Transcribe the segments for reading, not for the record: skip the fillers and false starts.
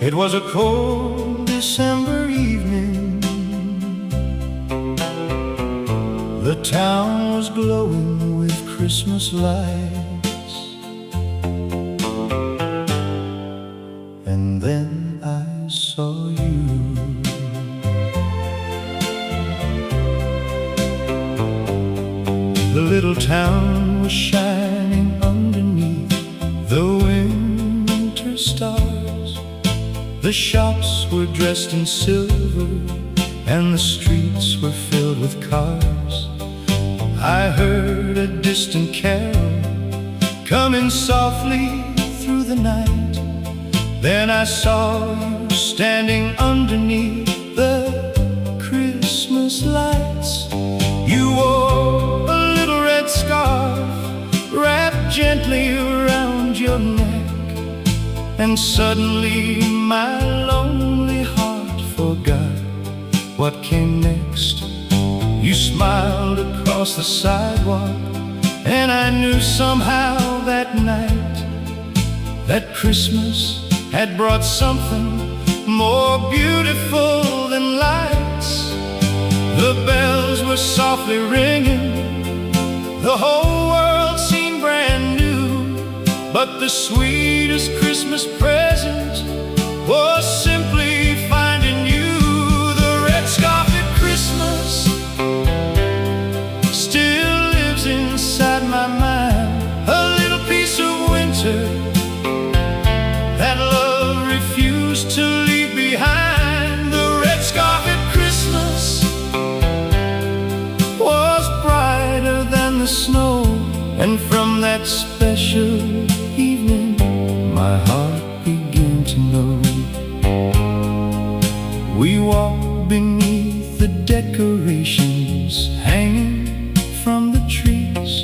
It was a cold December evening. The town was glowing with Christmas lights. And then I saw you. The little town was shining underneath the winter stars. The shops were dressed in silver, and the streets were filled with cars. I heard a distant carol coming softly through the night. Then I saw you standing underneath the Christmas lights. You wore a little red scarf wrapped gently around your neck, and suddenly my lonely heart forgot what came next. You smiled across the sidewalk, and I knew somehow that night that Christmas had brought something more beautiful than lights. The bells were softly ringing, the whole world seemed brand new. But the sweetest Christmas present was simply finding you. The red scarf at Christmas still lives inside my mind, a little piece of winter that love refused to leave behind. The red scarf at Christmas was brighter than the snow, and from that special evening my heart began to know. We walked beneath the decorations hanging from the trees,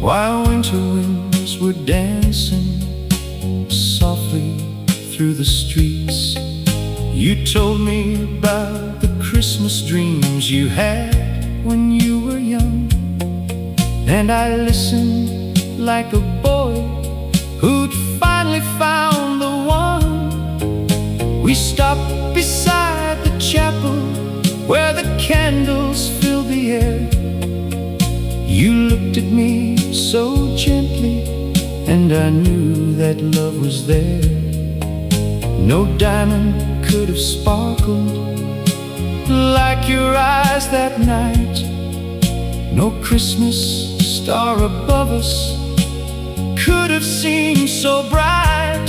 while winter winds were dancing softly through the streets. You told me about the Christmas dreams you had when you were young, and I listened like a boy who'd finally found the one. We stopped beside the chapel where the candles filled the air. You looked at me so gently, and I knew that love was there. No diamond could have sparkled like your eyes that night. No Christmas star above us could have seemed so bright.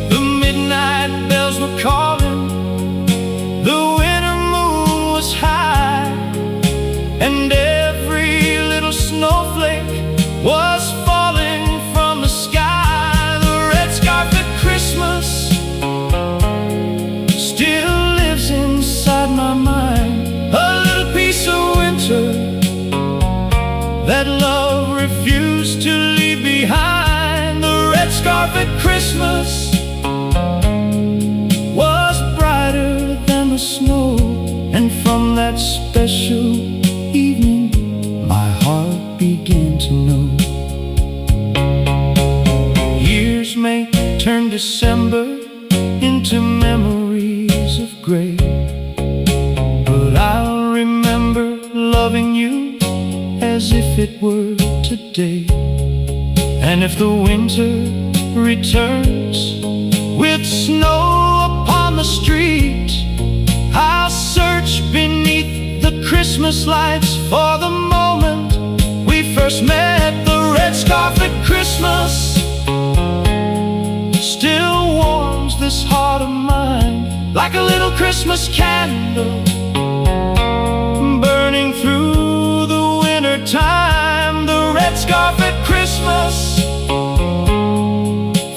The midnight bells were calling, the winter moon was high, and every little snowflake was falling from the sky. The red scarf at Christmas still lives inside my mind, a little piece of winter that love refused to leave behind. The red scarf at Christmas was brighter than the snow, and from that special evening my heart began to know. Years may turn December into memories of gray, but I'll remember loving you as if it were today. And if the winter returns with snow upon the street, I'll search beneath the Christmas lights for the moment we first met. The red scarf at Christmas still warms this heart of mine like a little Christmas candle burning through the winter time. The red scarf at Christmas,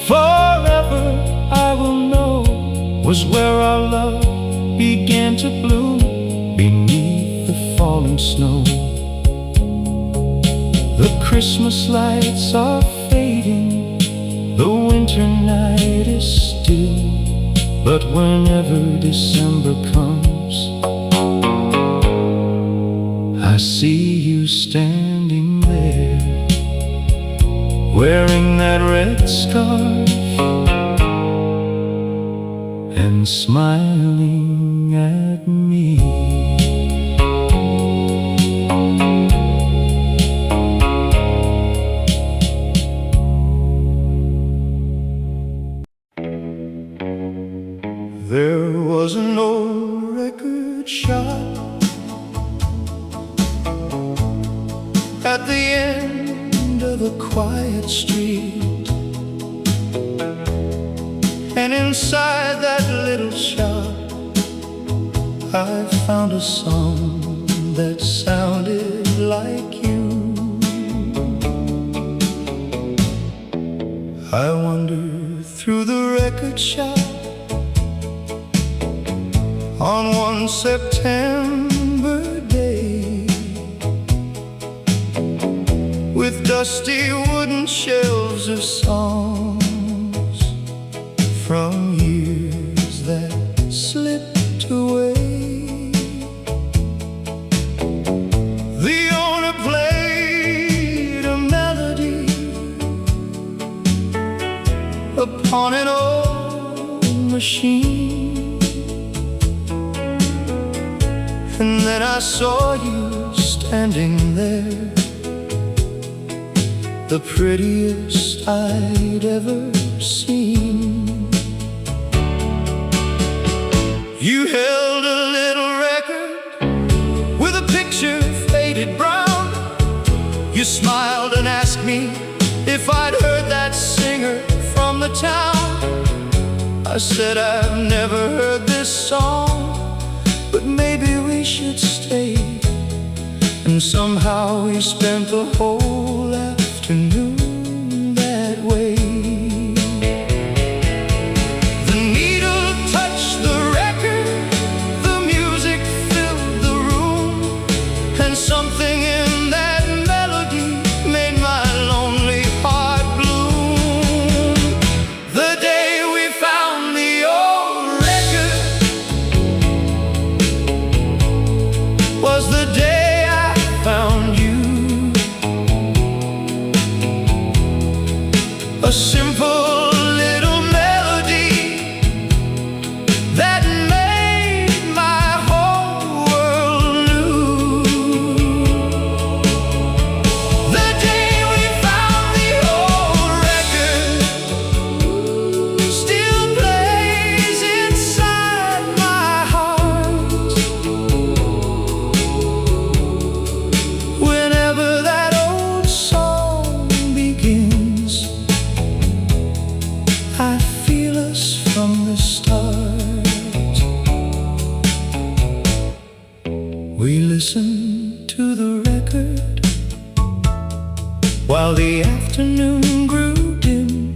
forever I will know, was where our love began to bloom beneath the falling snow. The Christmas lights are fading, the winter night is still, but whenever December comes, I see you standing there, wearing that red scarf and smiling at me. There was an old record shop at the end of a quiet street, and inside that little shop I found a song that sounded like you. I wandered through the record shop on one September day, with dusty wooden shelves of songs from years that slipped away. The owner played a melody upon an old machine, and then I saw you standing there, the prettiest I'd ever seen. You held a little record with a picture faded brown. You smiled and asked me if I'd heard that singer from the town. I said, I've never heard this song, but maybe we should stay. And somehow we spent the whole afternoon that way. The needle touched the record, the music filled the room, and something in that melody made my lonely heart bloom. The day we found the old record was the day I found you. A simple little melody that made my whole world new. The day we found the old record still plays inside my heart. Whenever that old song begins, I feel us from the start. We listened to the record while the afternoon grew dim.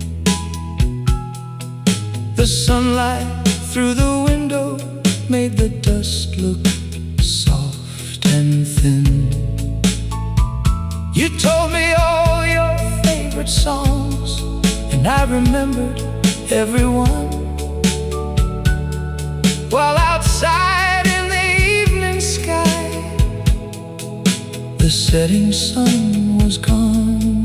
The sunlight through the window made the dust look soft and thin. You told me all your favorite songs, and I remembered everyone. While outside in the evening sky, the setting sun was gone.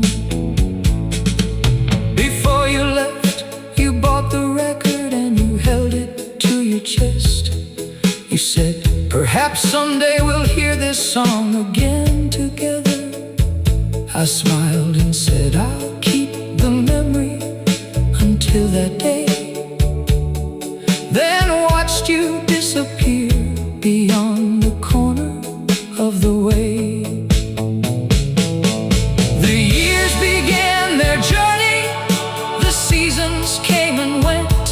Before you left, you bought the record and you held it to your chest. You said, perhaps someday we'll hear this song again together. I smiled and said, I'll keep the memory until that day. Then watched you disappear beyond the corner of the way. The years began their journey, the seasons came and went,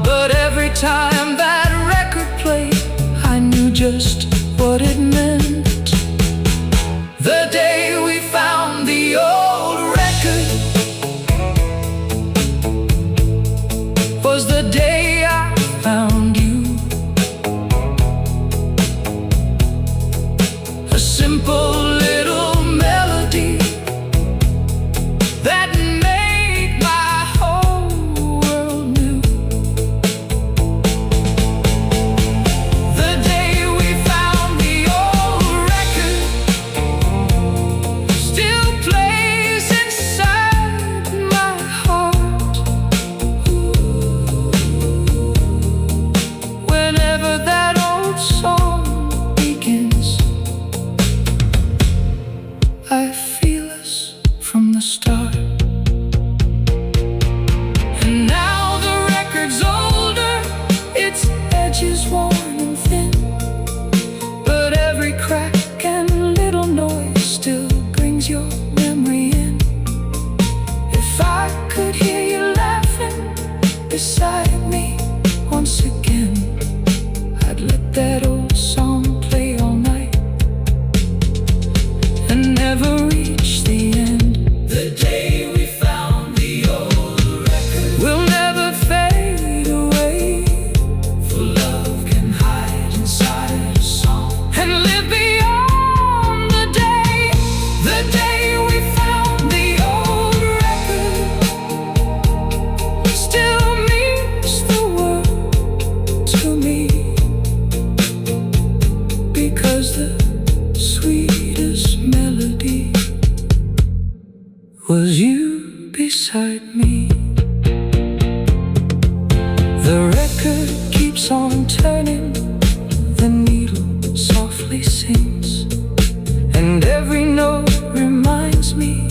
but every time that record played, I knew just what it meant. The day we found the old record was the day I found you. the start. And now the record's older, its edges worn and thin, but every crack and little noise still brings your memory in. If I could hear you laughing beside me once again, I'd let that old song play all night and never reach the end. The day we found the old record will never fade away, for love can hide inside a song and live beyond the day. The day we found the old record still means the world to me, because the sweetest melody was you beside me. The record keeps on turning, the needle softly sings, and every note reminds me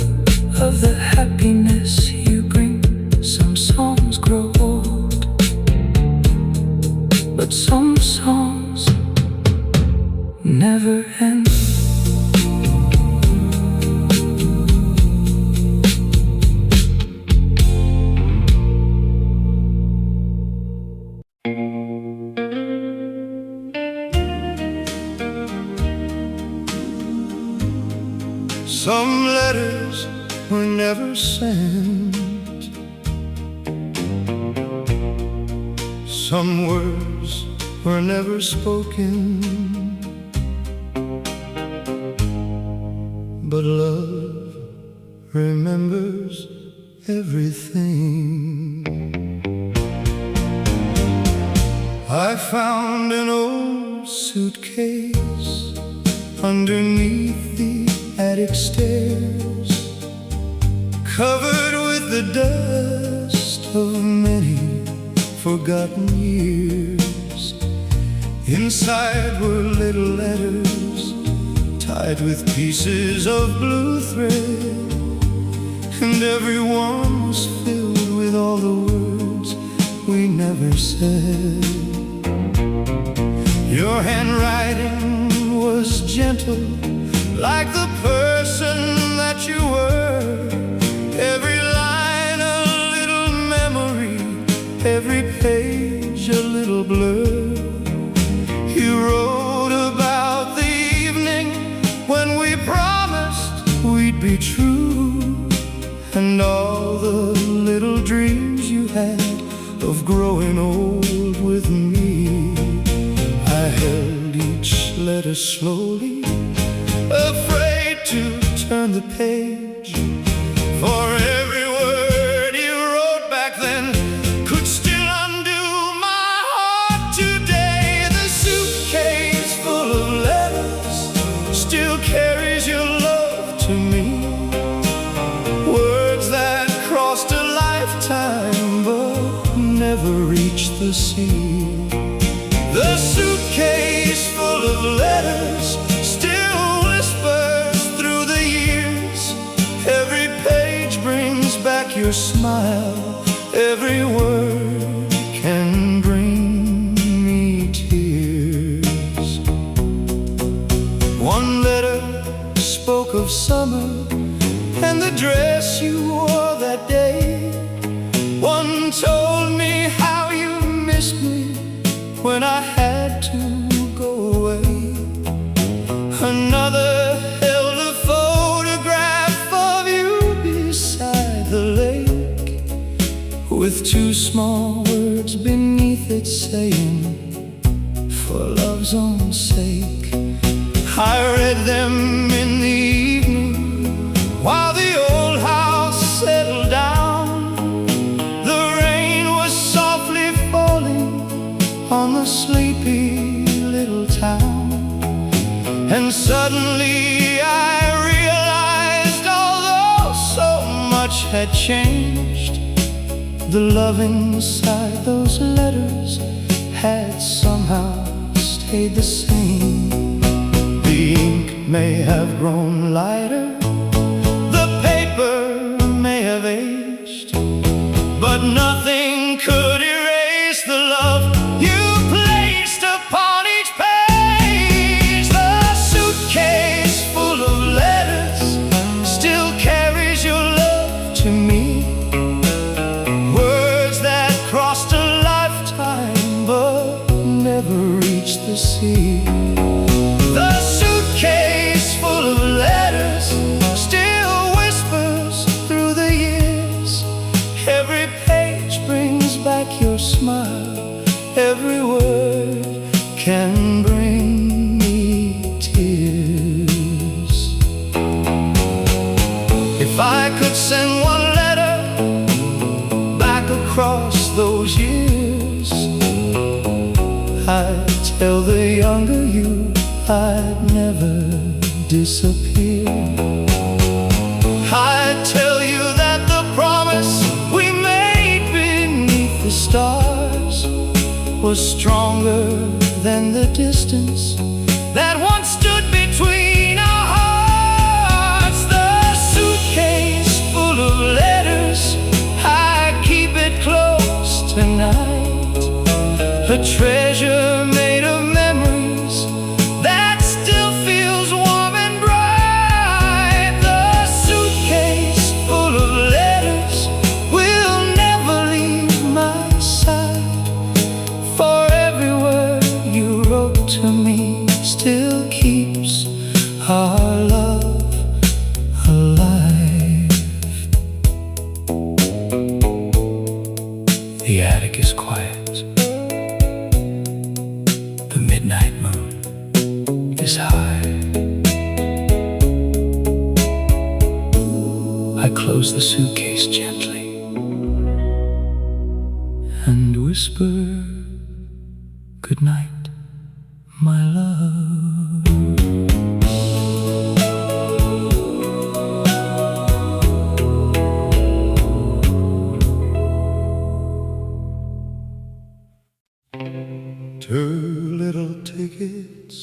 of the happiness you bring. Some songs grow old, but some songs never end. Some letters were never sent, some words were never spoken, but love remembers everything. I found an old suitcase underneath the attic stairs, covered with the dust of many forgotten years. Inside were little letters tied with pieces of blue thread, and every one was filled with all the words we never said. Your handwriting was gentle, like the person that you were. Every line a little memory, every page a little blur. You wrote about the evening when we promised we'd be true, and all the little dreams you had of growing old with me. I held each letter slowly, afraid to turn the page, for every word you wrote back then could still undo my heart today. The suitcase full of letters still carries your love to me, words that crossed a lifetime but never reached the sea. The suitcase full of letters still whispers through the years. Every page brings back your smile, every word can bring me tears. One letter spoke of summer and the dress you wore that day. One told me how you missed me when I had to go away. Another held a photograph of you beside the lake, with two small words beneath it saying, for love's own sake. I read them in the evening while the old house settled down. The rain was softly falling on the sleepy little town, and suddenly I realized, although so much had changed, the love inside those letters had somehow stayed the same. The ink may have grown lighter, the paper nothing could erase the love you placed upon each page. The suitcase full of letters still carries your love to me. Words that crossed a lifetime but never reached the sea. The suitcase full of letters still whispers through the years. Every page brings back your smile. Every word can bring me tears. If I could send one letter back across those years, I'd tell the younger you I'd never disappear. I'd tell you that the promise we made beneath the stars was stronger than the distance that once stood between our hearts. The suitcase full of letters, I keep it close tonight. A treasure made of memories that still feels warm and bright. The suitcase full of letters will never leave my side, for every word you wrote to me still keeps our love alive. The attic is quiet. The midnight moon is high. I close the suitcase gently and whisper, "Good night, my love." Two little tickets,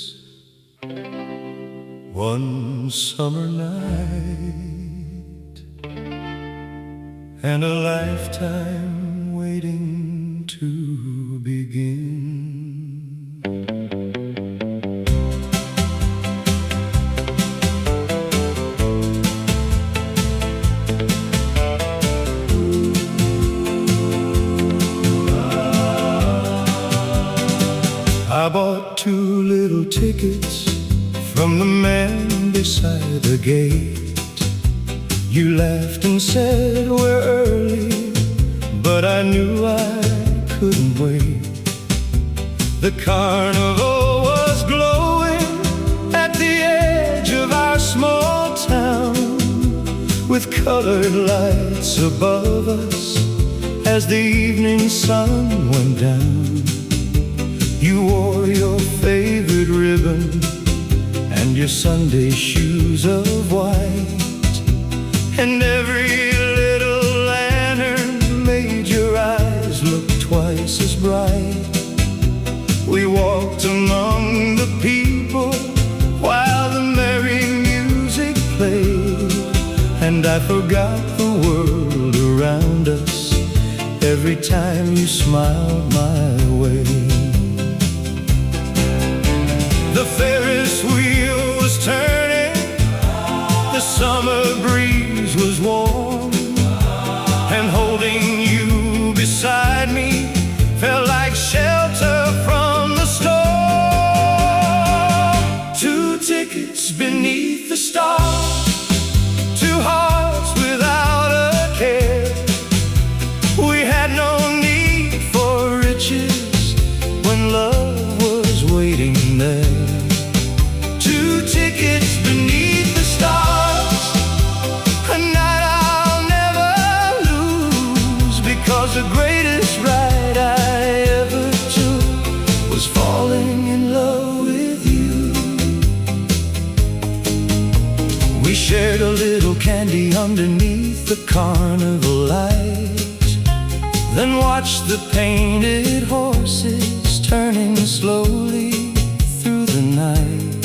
one summer night, and a lifetime waiting to begin. I bought two little tickets from the man beside the gate. You laughed and said we're early, but I knew I couldn't wait. The carnival was glowing at the edge of our small town, with colored lights above us as the evening sun went down. You wore your favorite ribbon and your Sunday shoes of white, and every little lantern made your eyes look twice as bright. We walked among the people while the merry music played, and I forgot the world around us every time you smiled my way. The Ferris wheel was turning, the summer breeze was warm, and holding you beside me felt like shelter from the storm. Two tickets beneath the stars, two hearts without a care. We had no need for riches when love was waiting there. Two tickets beneath the stars, a night I'll never lose, because the greatest ride I ever took was falling in love with you. We shared a little candy underneath the carnival light, then watched the painted horses turning slowly through the night.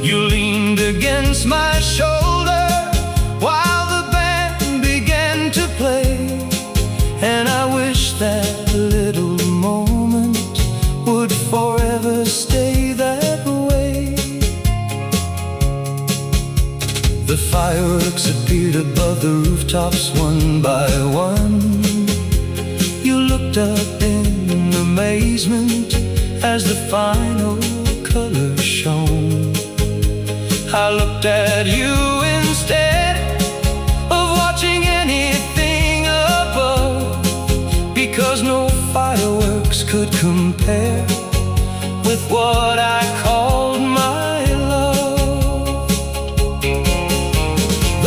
You leaned against my shoulder while the band began to play, fireworks appeared above the rooftops one by one. You looked up in amazement as the final color shone. I looked at you instead of watching anything above, because no fireworks could compare with what I called my love.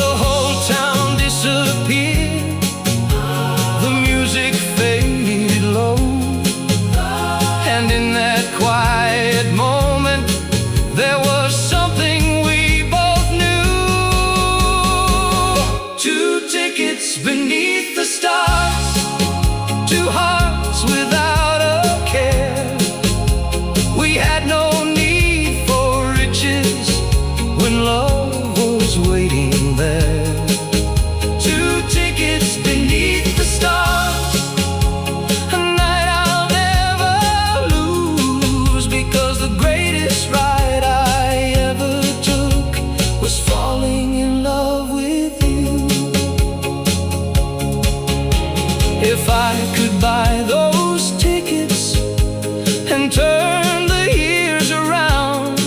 The whole town disappeared, the music faded low, and in that quiet moment there was something we both knew. 2 tickets beneath the stars, 2 hearts without a care. We had no need for riches when love was waiting there. 2 tickets beneath the stars, a night I'll never lose, because the greatest ride I ever took was falling in love with you. If I could buy those tickets and turn the years around,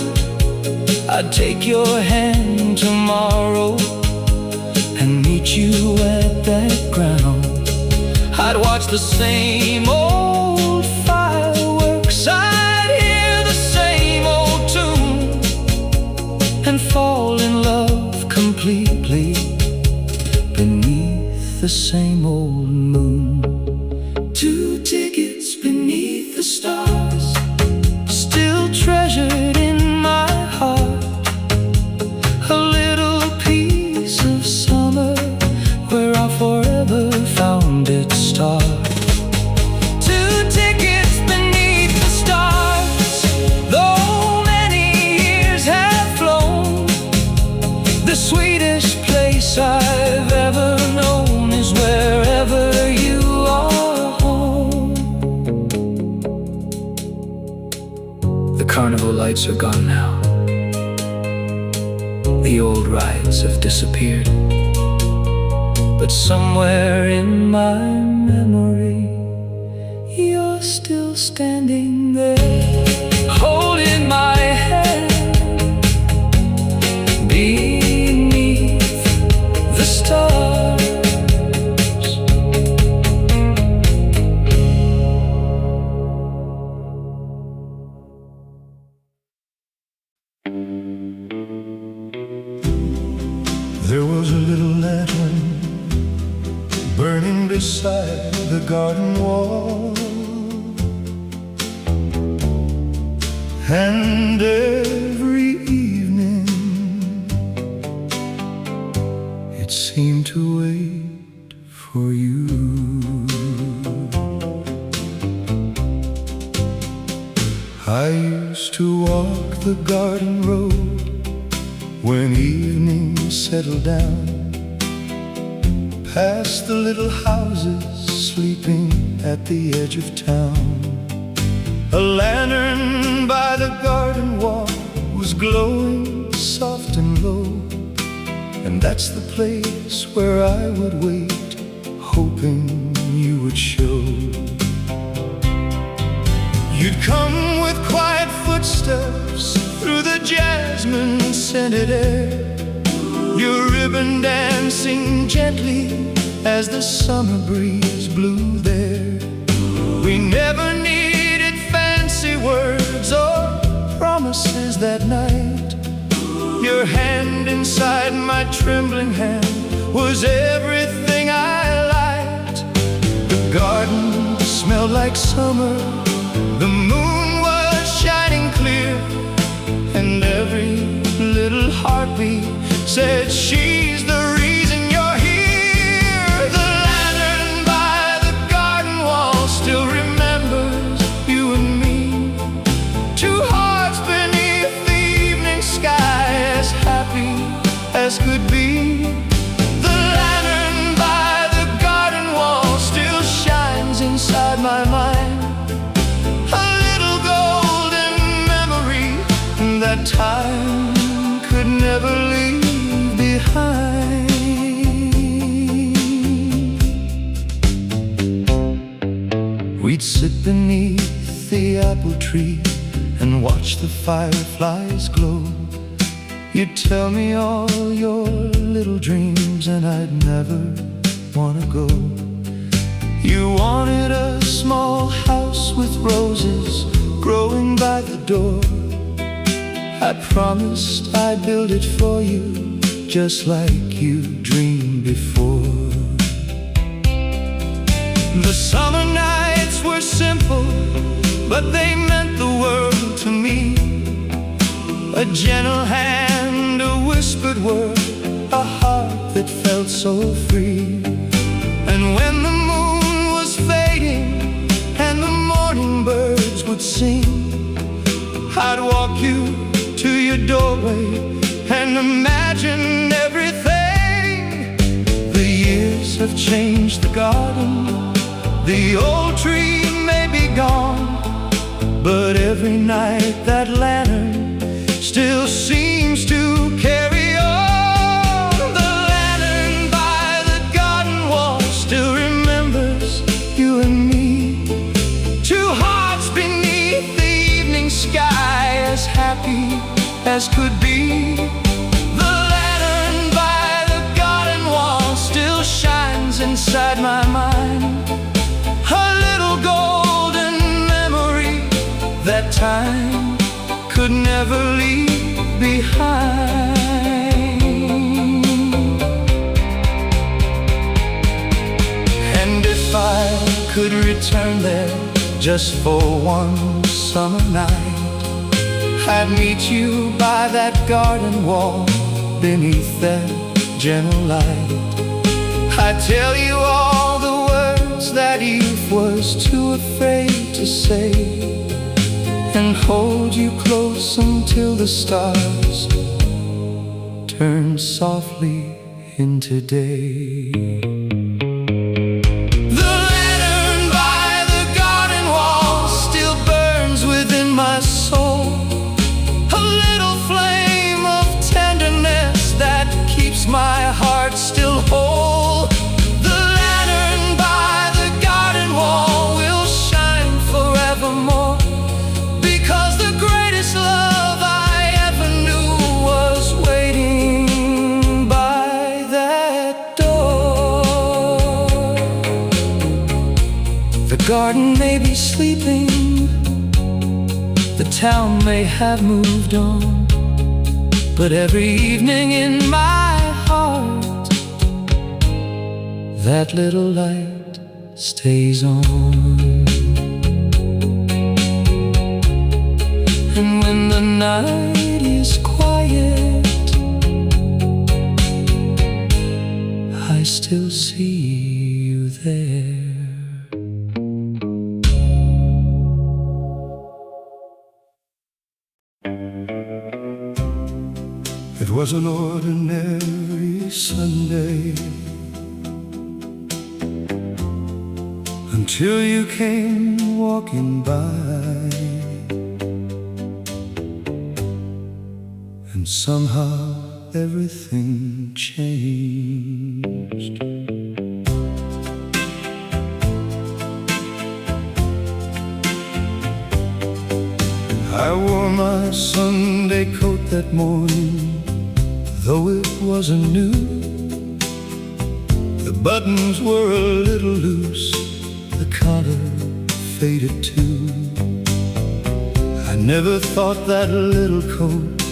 I'd take your hand tomorrow and meet you at that ground. I'd watch the same old fireworks, I'd hear the same old tune, and fall in love completely beneath the same old moon. 2 tickets beneath the stars, still treasured in my heart, a little piece of summer where I forever found its start. 2 tickets beneath the stars, though many years have flown, the sweetest place I've ever known is wherever you are home. The carnival lights are gone now. The old rides have disappeared, but somewhere in my memory you're still standing there, holding my hand beneath the stars. There was a little lantern burning beside the garden wall, and every evening it seemed to wait for you. I used to walk the garden road when evening settled down, past the little houses sleeping at the edge of town. A lantern by the garden wall was glowing soft and low, and that's the place where I would wait, hoping you would show. You'd come with quiet footsteps through the jasmine-scented air, your ribbon dancing gently as the summer breeze blew there. We never needed fancy words or promises that night. Your hand inside my trembling hand was everything I liked. The garden smelled like summer, the moon was shining clear, and every little heartbeat said she's the reason you're here. The lantern by the garden wall still remembers you and me, 2 hearts beneath the evening sky, as happy as could be. The lantern by the garden wall still shines inside my mind, a little golden memory that time could never leave behind. beneath the apple tree and watch the fireflies glow. You'd tell me all your little dreams and I'd never wanna go. You wanted a small house with roses growing by the door. I promised I'd build it for you, just like you dreamed before. The summer nights were simple, but they meant the world to me. A gentle hand, a whispered word, a heart that felt so free. And when the moon was fading and the morning birds would sing, I'd walk you to your doorway and imagine everything. The years have changed the garden, the old tree may be gone, but every night that lantern still seems to carry on. The lantern by the garden wall still remembers you and me. Two hearts beneath the evening sky, as happy as could be. The lantern by the garden wall still shines inside my mind, a little golden memory that time could never leave behind. And if I could return there just for one summer night, I'd meet you by that garden wall beneath that gentle light. I'd tell you all the words that Eve was too afraid to say, and hold you close until the stars turn softly into day. The lantern by the garden wall still burns within my soul, a little flame of tenderness that keeps my heart still whole. The lantern by the garden wall will shine forevermore, because the greatest love I ever knew was waiting by that door. The garden may be sleeping, the town may have moved on, but every evening in my heart, that little light stays on. And when the night is quiet, I still see you there. It was an ordinary Sunday until you came walking by, and somehow everything changed. I wore my Sunday coat that morning, though it wasn't new. The buttons were a little loose, the collar faded too. I never thought that little coat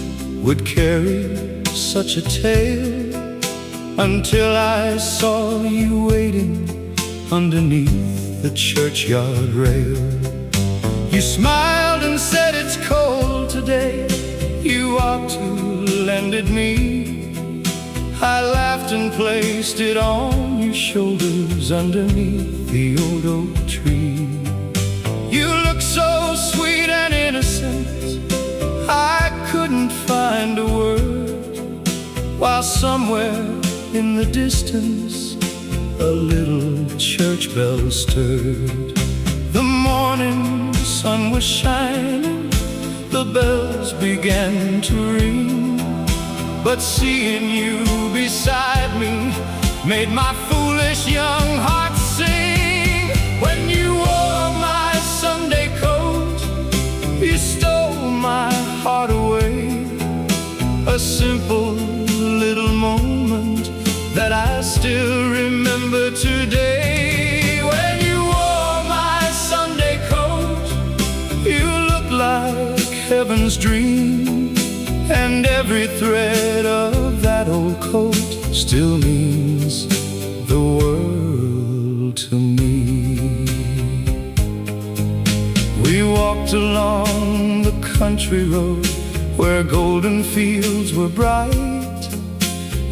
would carry such a tale, until I saw you waiting underneath the churchyard rail. You smiled and said, "It's cold today, you ought to lend it me." I laughed and placed it on your shoulders underneath the old oak tree. You looked so sweet and innocent, I couldn't find a word, while somewhere in the distance a little church bell stirred. The morning sun was shining, the bells began to ring, but seeing you beside me made my foolish young heart sing. When you wore my I still remember today. When you wore my Sunday coat, you looked like heaven's dream, and every thread of that old coat still means the world to me. We walked along the country road where golden fields were bright.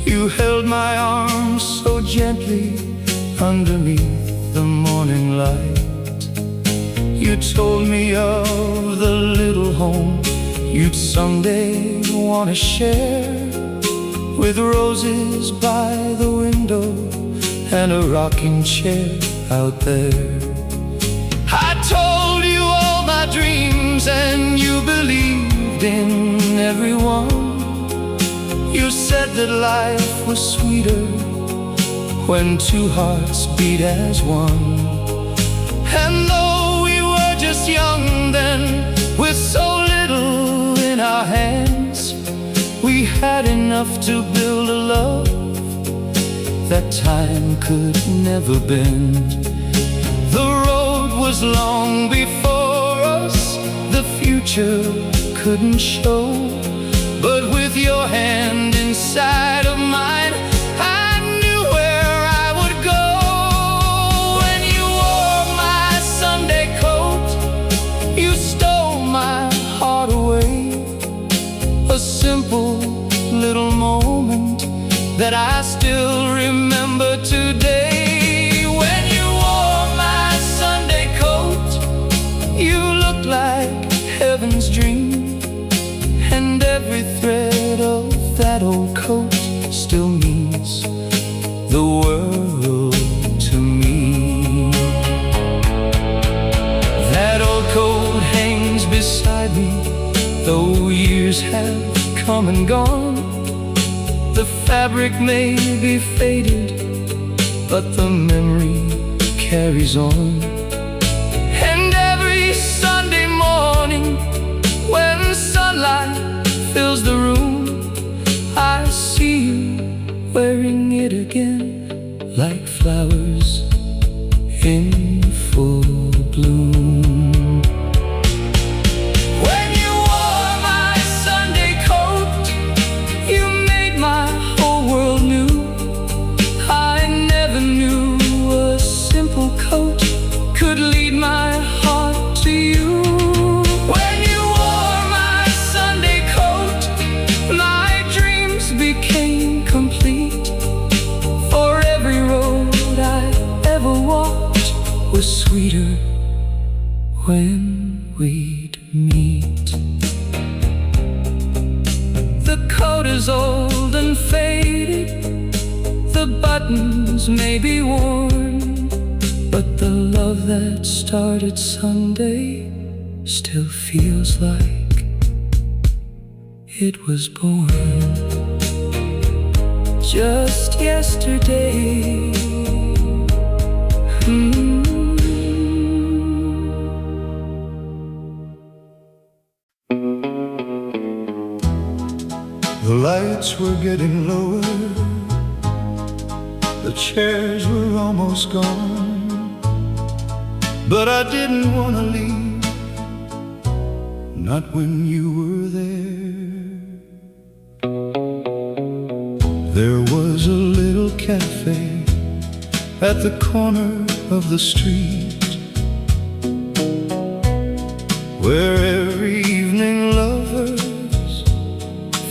You held my arm so gently underneath the morning light. You told me of the little home you'd someday want to share, with roses by the window and a rocking chair out there. I told you all my dreams and you believed in every one. You said that life was sweeter when two hearts beat as one. And though we were just young then, with so little in our hands, we had enough to build a love that time could never bend. The road was long before us, the future couldn't show, but with your hand inside of mine, I knew where I would go. When you wore my Sunday coat, you stole my heart away. A simple little moment that I still remember today. When you wore my Sunday coat, you looked like heaven's dream, and every thread of that old coat still means the world to me. That old coat hangs beside me, though years have come and gone. The fabric may be faded, but the memory carries on. And every Sunday morning, when sunlight fills the room, I see you wearing it again, like flowers in full bloom. When you wore my Sunday coat, you made my whole world new. I never knew a simple coat could lead my heart to you. When you wore my Sunday coat, my dreams became complete. For every road I ever walked was sweeter when we'd meet. The coat is old and faded, the buttons may be worn, but the love that started Sunday still feels like it was born just yesterday. The lights were getting lower, the chairs were almost gone, but I didn't want to leave, not when you were there. There was a little cafe at the corner of the street, where every evening lovers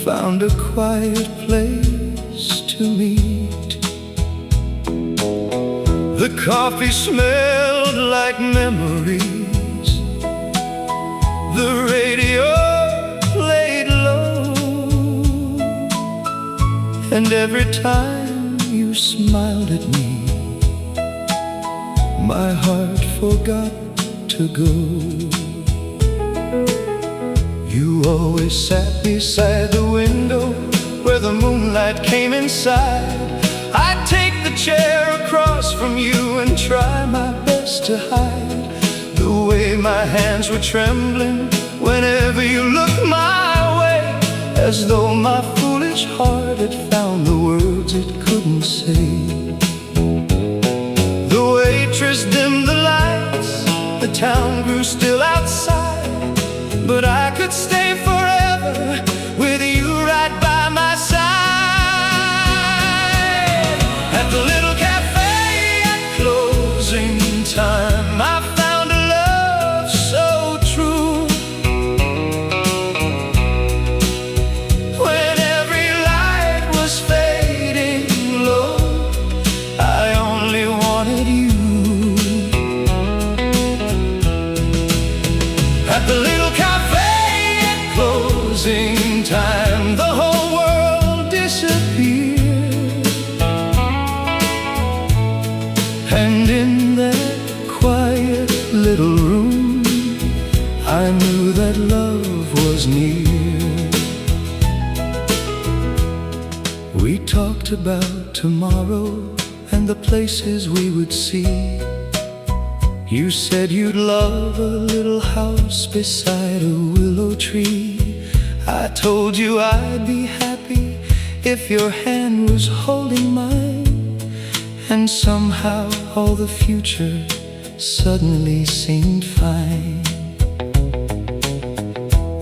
found a quiet place to meet. The coffee smelled like memories, the radio played low, and every time you smiled at me, my heart forgot to go. You always sat beside the window where the moonlight came inside. I'd take the chair across from you and try my best to hide the way my hands were trembling whenever you looked my way, as though my foolish heart had found the words it couldn't say. town grew still outside, but I could stay forever with you right by my side. At the little cafe at closing time, I found a love so true. When every light was fading low, I only wanted you. At the little cafe at closing time, the whole world disappeared, and in that quiet little room, I knew that love was near. We talked about tomorrow and the places we would see. You said you'd love a little house beside a willow tree. I told you I'd be happy if your hand was holding mine, and somehow all the future suddenly seemed fine.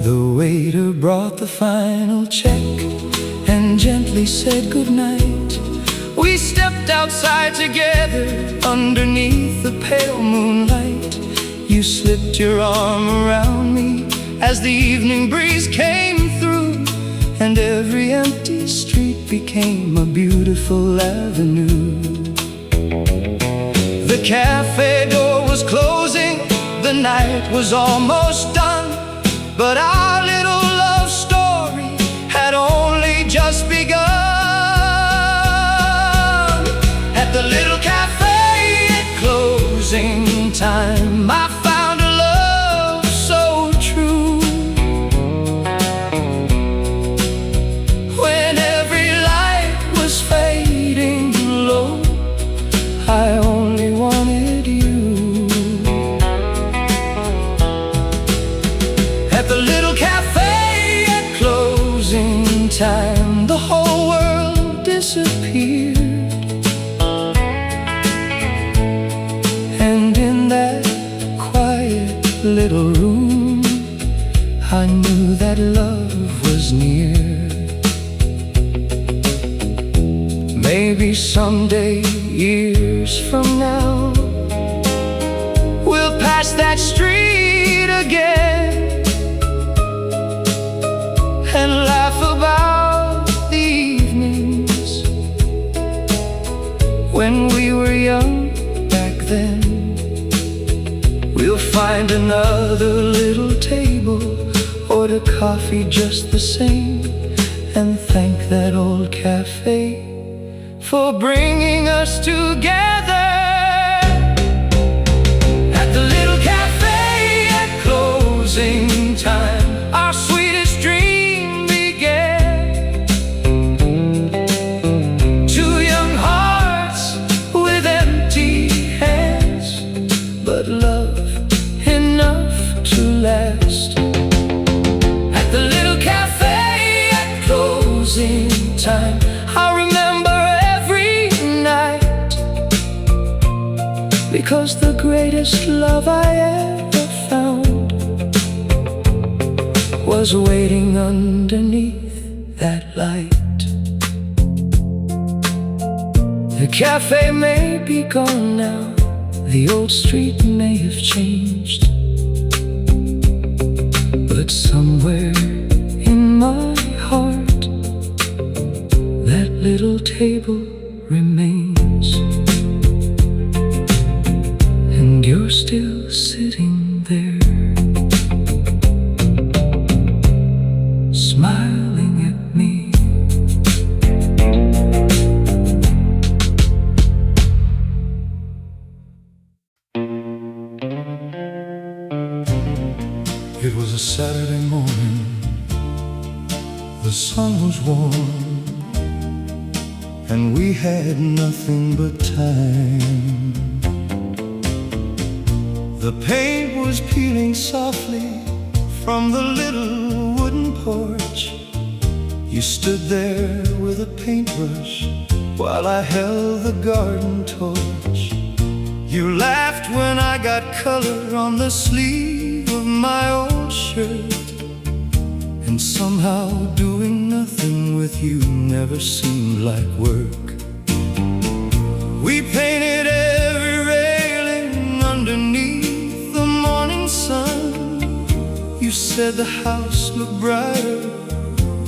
The waiter brought the final check and gently said goodnight. We stepped outside together underneath the pale moonlight. You slipped your arm around me as the evening breeze came through, and every empty street became a beautiful avenue. The cafe door was closing, the night was almost done, but our little love story had only just begun. At the little cafe at closing time, I found a love so true. When every light was fading low, I only wanted you. At the little cafe at closing time, the whole world disappeared, and in that quiet little room, I knew that love was near. Maybe someday, years from now, we'll pass that street again and laugh about the evenings when we were young back then. We'll find another little table, order coffee just the same, and thank that old cafe for bringing us together. At the little cafe at closing time, our sweetest dream began. Two young hearts with empty hands, but love enough to last. At the little cafe at closing time, I remember because the greatest love I ever found was waiting underneath that light. The cafe may be gone now, the old street may have changed, but somewhere in my heart, that little table remains. You're still sitting there, smiling at me. It was a Saturday morning, the sun was warm, and we had nothing but time. The paint was peeling softly from the little wooden porch. You stood there with a paintbrush while I held the garden torch. You laughed when I got color on the sleeve of my old shirt. And somehow doing nothing with you never seemed like work. We painted every railing underneath the morning sun. You said the house looked brighter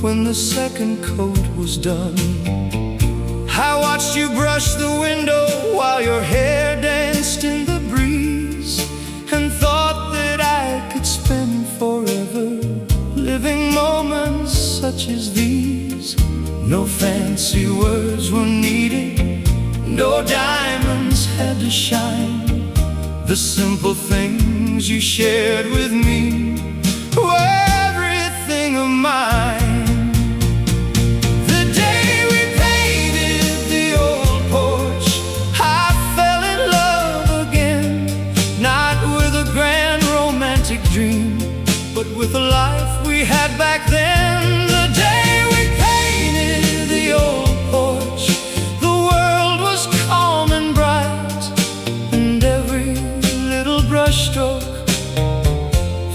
when the second coat was done. I watched you brush the window while your hair danced in the breeze, and thought that I could spend forever living moments such as these. No fancy words were needed, no diamonds had to shine. The simple things you shared with me were everything of mine. But with the life we had back then, the day we painted the old porch, the world was calm and bright, and every little brushstroke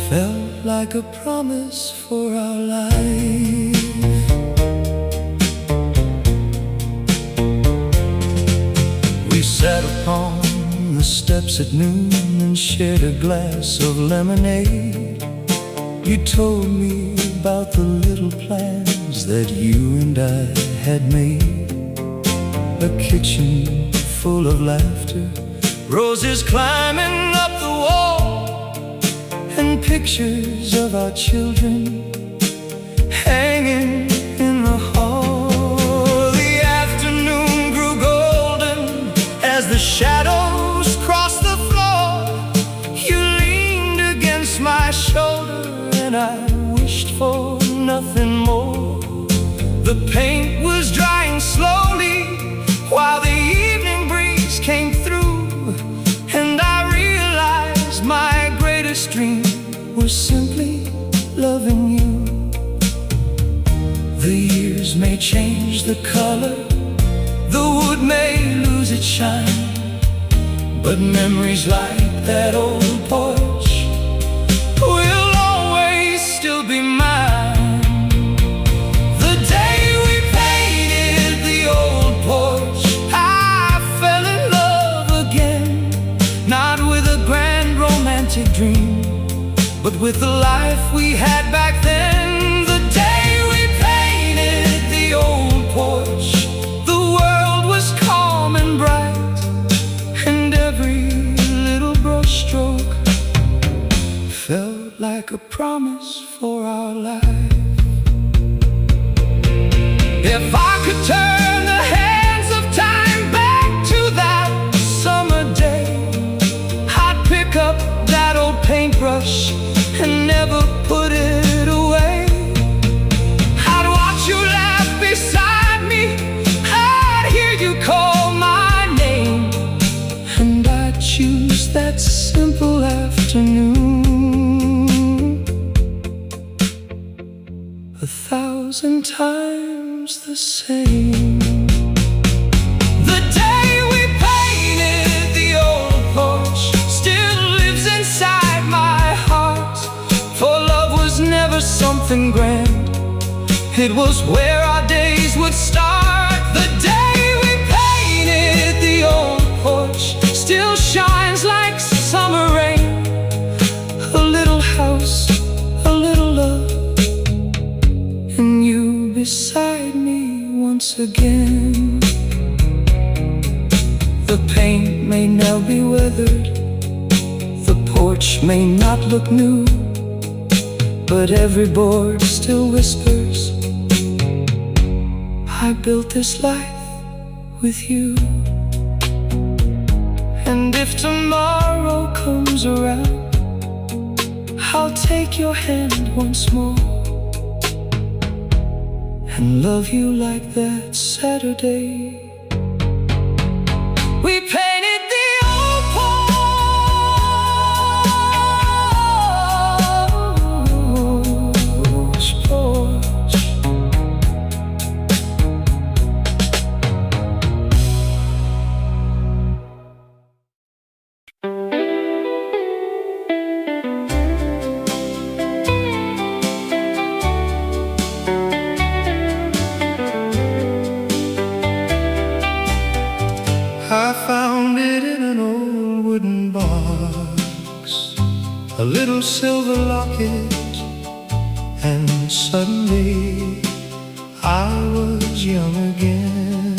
felt like a promise for our life. We sat upon the steps at noon and shared a glass of lemonade. You told me about the little plans that you and I had made. A kitchen full of laughter, roses climbing up the wall, and pictures of our children hanging in the hall. The afternoon grew golden as the shadows crossed the floor. You leaned against my shoulder and I wished for nothing more. The paint was drying slowly while the evening breeze came through, and I realized my greatest dream was simply loving you. The years may change the color, the wood may lose its shine, but memories like that old porch will still be mine. The day we painted the old porch, I fell in love again, not with a grand romantic dream, but with the life we had back then. The day we painted the old porch, the world was calm and bright, and every little brushstroke felt like a promise for our life. If I could turn the hands of time back to that summer day, I'd pick up that old paintbrush and never put it away. I'd watch you laugh beside me, I'd hear you call my name, and I'd choose that simple afternoon 1,000 times the same. The day we painted the old porch still lives inside my heart, for love was never something grand, it was where our days would start. The day we painted the old porch still shines like summer rain. A little house, a little love, and you beside me once again. The paint may now be weathered, the porch may not look new, but every board still whispers, I built this life with you. And if tomorrow comes around, I'll take your hand once more and love you like that Saturday we painted the old porch. I found it in an old wooden box, a little silver locket, and suddenly I was young again.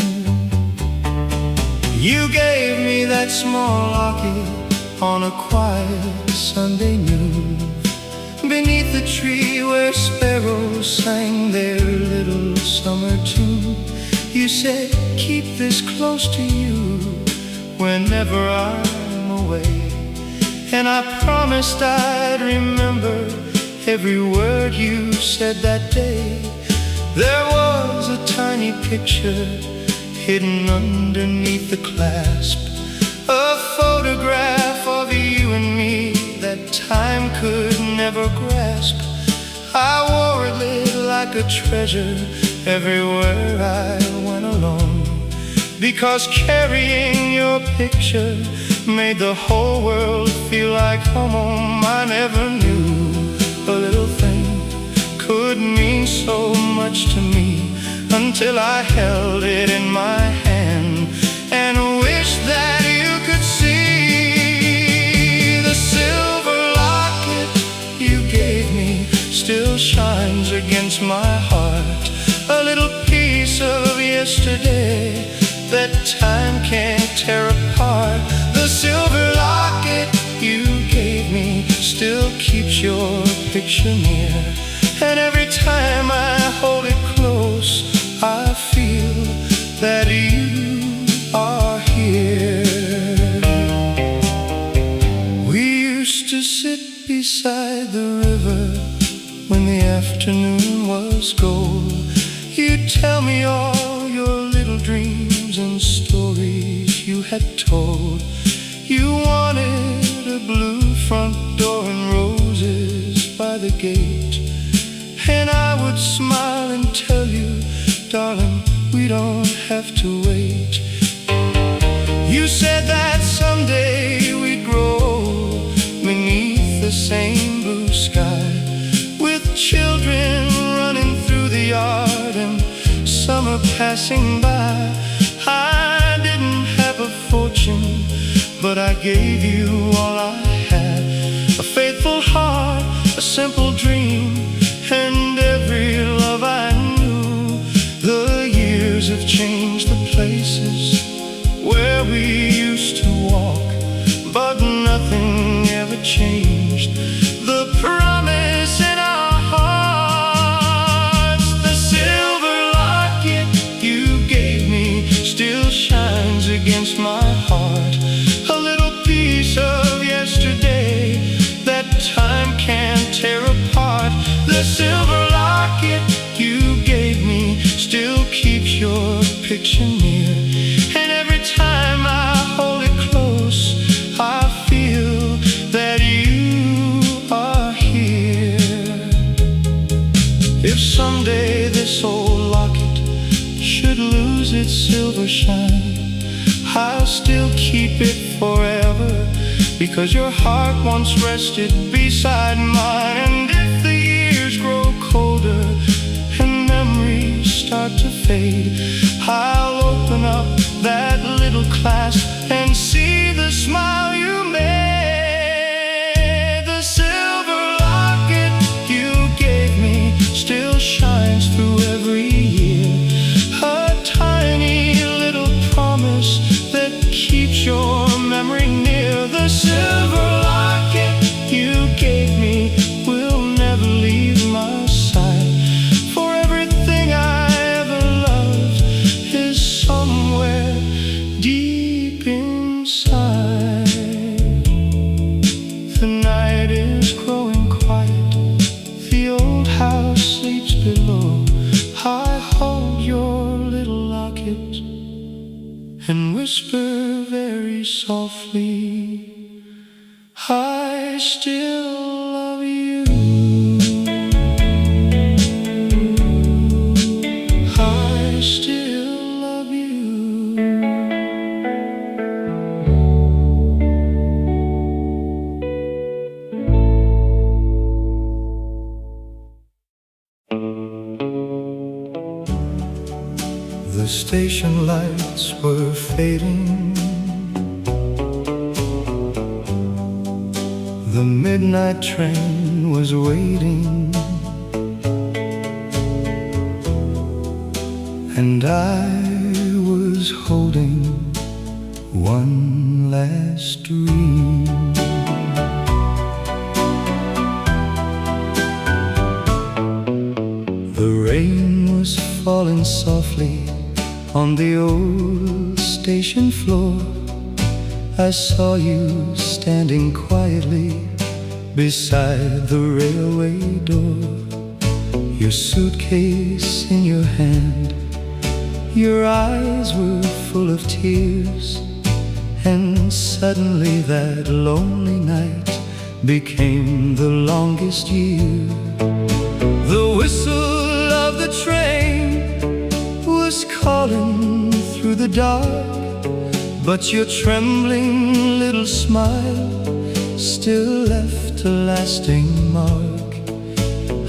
You gave me that small locket on a quiet Sunday noon, beneath the tree where sparrows sang their little summer tune. You said, keep this close to you whenever I'm away. And I promised I'd remember every word you said that day. There was a tiny picture hidden underneath the clasp, a photograph of you and me that time could never grasp. I wore it lit like a treasure everywhere I went alone, because carrying your picture made the whole world feel like home. I never knew a little thing could mean so much to me until I held it in my hand and wished that you could see. The silver locket you gave me still shines against my heart, a little piece of yesterday that time can't tear apart. The silver locket you gave me still keeps your picture near, and every time I hold it close, I feel that you are here. We used to sit beside the river when the afternoon was gold. You'd tell me all your little dreams and stories you had told. You wanted a blue front door and roses by the gate, and I would smile and tell you, darling, we don't have to wait. You said that someday we'd grow beneath the same blue sky, with children running through the yard and summer passing by. I didn't have a fortune, but I gave you all I had, a faithful heart, a simple dream, and every love I knew. The years have changed the places where we used to walk, but nothing ever changed the promise in our hearts. The silver locket you gave me still shines against my heart, a little piece of yesterday that time can't tear apart. The silver locket you gave me still keeps your picture near, and every time I hold it close, I feel that you are here. If someday this old locket should lose its silver shine, I'll still keep it forever, because your heart once rested beside mine. And if the years grow colder and memories start to fade, I'll open up that little clasp and see the smile you made. The silver locket you gave me still shines through every year, a tiny little promise that keeps your memory near. The silver locket you gave me will never leave my side, for everything I ever loved is somewhere deep inside. The night is growing quiet, the old house sleeps below. I hold your little locket and whisper very softly, I still love you. I still love you. The station lights were fading The midnight train was waiting, and I was holding one last dream. The rain was falling softly on the old station floor. I saw you standing quietly beside the railway door, your suitcase in your hand. Your eyes were full of tears, and suddenly that lonely night became the longest year. The whistle of the train was calling through the dark, but your trembling little smile still left a lasting mark.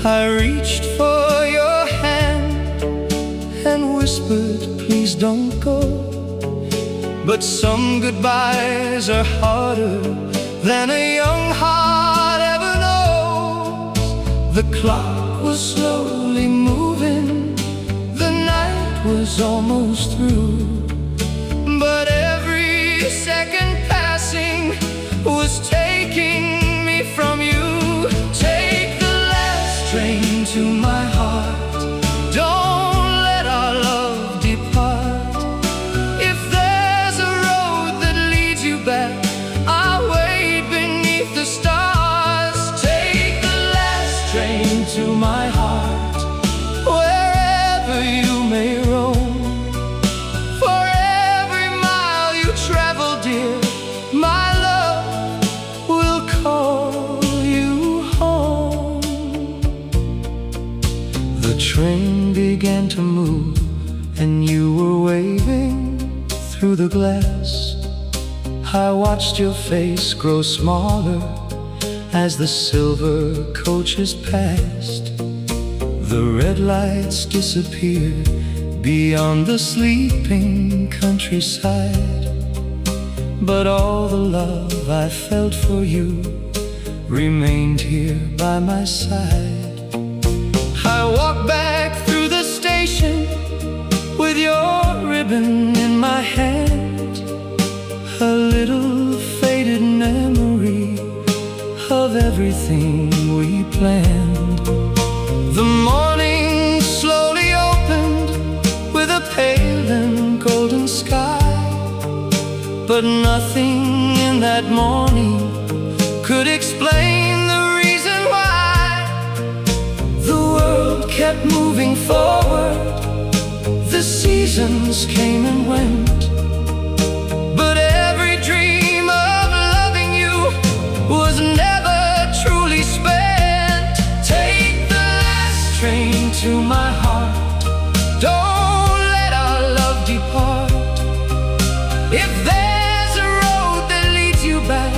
I reached for your hand and whispered, please don't go. But some goodbyes are harder than a young heart ever knows. The clock was slowly moving, the night was almost through, but every second passing was taking me from you. Take the last train to my heart, don't let our love depart. If there's a road that leads you back, I'll wait beneath the stars. Take the last train to my heart, wherever you may roam. For every mile you travel, dear, my love will call you home. The train began to move, and you were waving through the glass. I watched your face grow smaller as the silver coaches passed. The red lights disappeared beyond the sleeping countryside, but all the love I felt for you remained here by my side. I walked back through the station with your ribbon in my hand, a little faded memory of everything we planned. The morning slowly opened with a pale and golden sky, but nothing in that morning could explain the reason why. The world kept moving forward, the seasons came and went, but every dream of loving you was never truly spent. Take the last train to my heart, don't let our love depart. If there's a road that leads you back,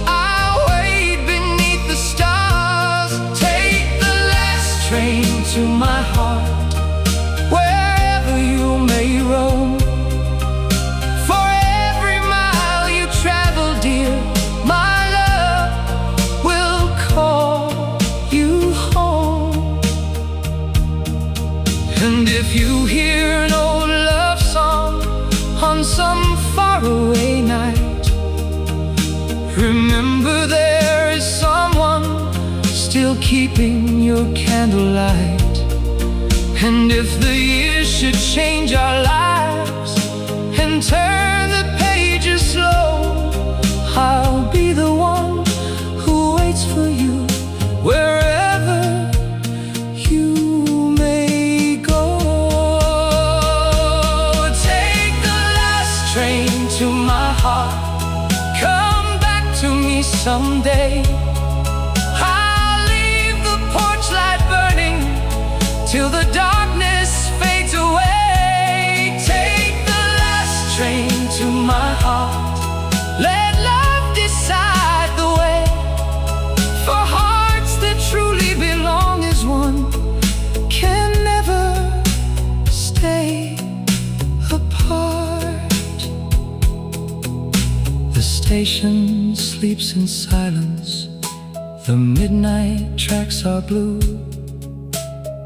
I'll wait beneath the stars. Take the last train to my heart, wherever you may roam. For every mile you travel, dear, my love will call you home. And if you hear an old love song on some faraway night, remember there is someone still keeping your candlelight. And if the years should change our lives and turn the pages slow, I'll be the one who waits for you wherever you may go. Take the last train to my heart, come back to me someday. I'll leave the porch light burning till the darkness fades away. Take the last train to my heart, let love decide the way. For hearts that truly belong as one can never stay apart. The station sleeps in silence The midnight tracks are blue,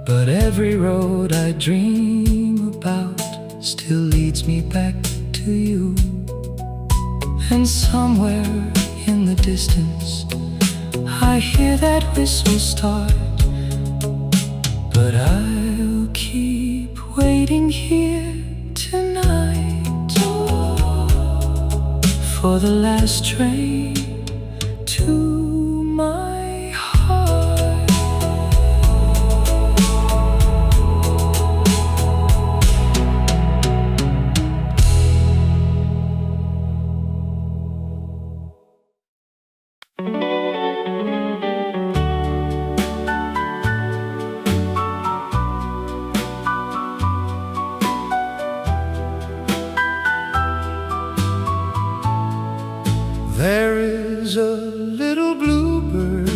but every road I dream about still leads me back to you. And somewhere in the distance I hear that whistle start, but I'll keep waiting here tonight for the last train to my heart. There is a little bluebird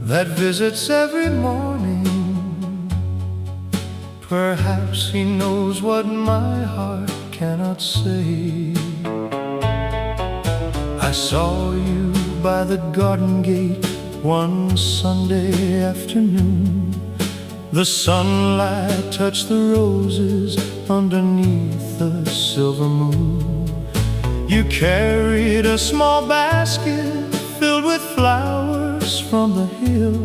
that visits every morning. Perhaps he knows what my heart cannot say. I saw you by the garden gate one Sunday afternoon. The sunlight touched the roses underneath the silver moon. You carried a small basket filled with flowers from the hill,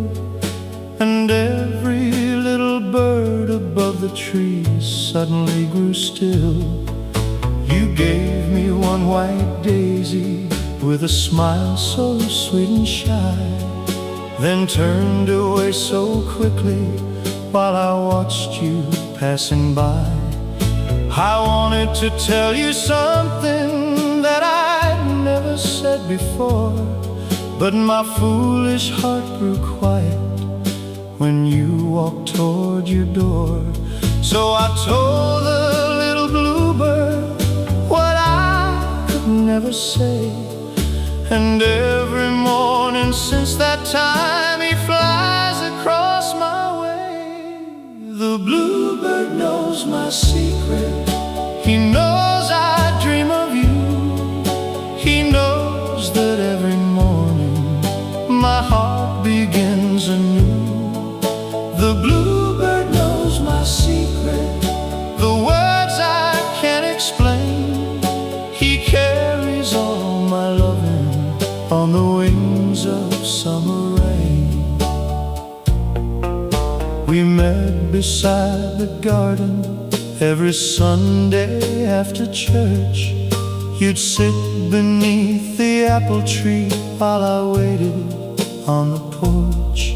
and every little bird above the trees suddenly grew still. You gave me one white daisy with a smile so sweet and shy, then turned away so quickly while I watched you passing by. I wanted to tell you something that I'd never said before, but my foolish heart grew quiet when you walked toward your door. So I told the little bluebird what I could never say, and every morning since that time he flies across my way. The bluebird knows my secret. He knows I dream of you. He knows that every morning my heart begins anew. The bluebird knows my secret, the words I can't explain. He carries all my loving on the wings of summer rain. We met beside the garden every Sunday after church. You'd sit beneath the apple tree while I waited on the porch.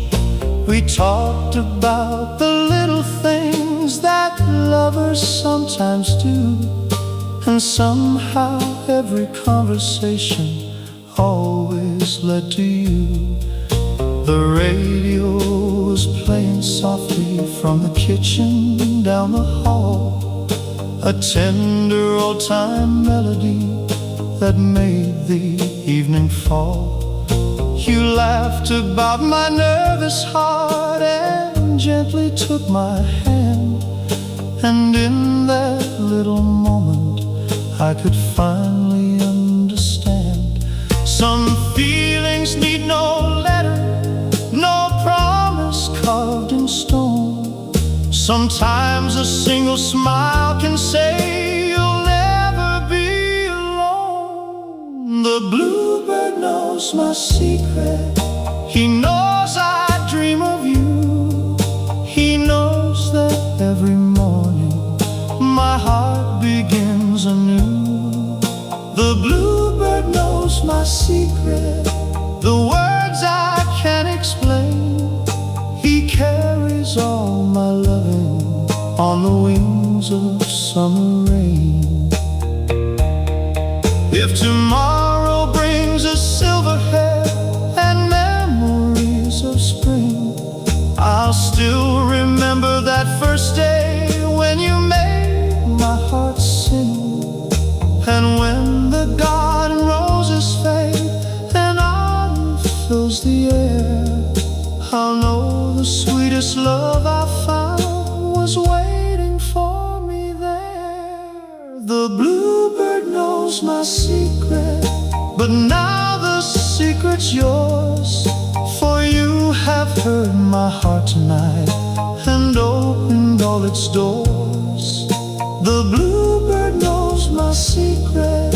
We talked about the little things that lovers sometimes do, and somehow every conversation always led to you. The radio was playing softly from the kitchen down the hall, a tender old-time melody that made the evening fall. You laughed about my nervous heart and gently took my hand, and in that little moment I could finally understand. Some feelings need no letter, no promise carved in stone. Sometimes a single smile can say you'll never be alone. The bluebird knows my secret. He knows I dream of you. He knows that every morning my heart begins anew. The bluebird knows my secret, the words I can't explain. He carries all my loving on the wings of summer rain. If tomorrow brings a silver hair and memories of spring, I'll still remember that first day when you made my heart sing. And when the garden roses fade and autumn fills the air, I'll know the sweetest love I found was waiting for me there. The bluebird knows my secret, but now the secret's yours. have heard my heart tonight and opened all its doors. The bluebird knows my secret,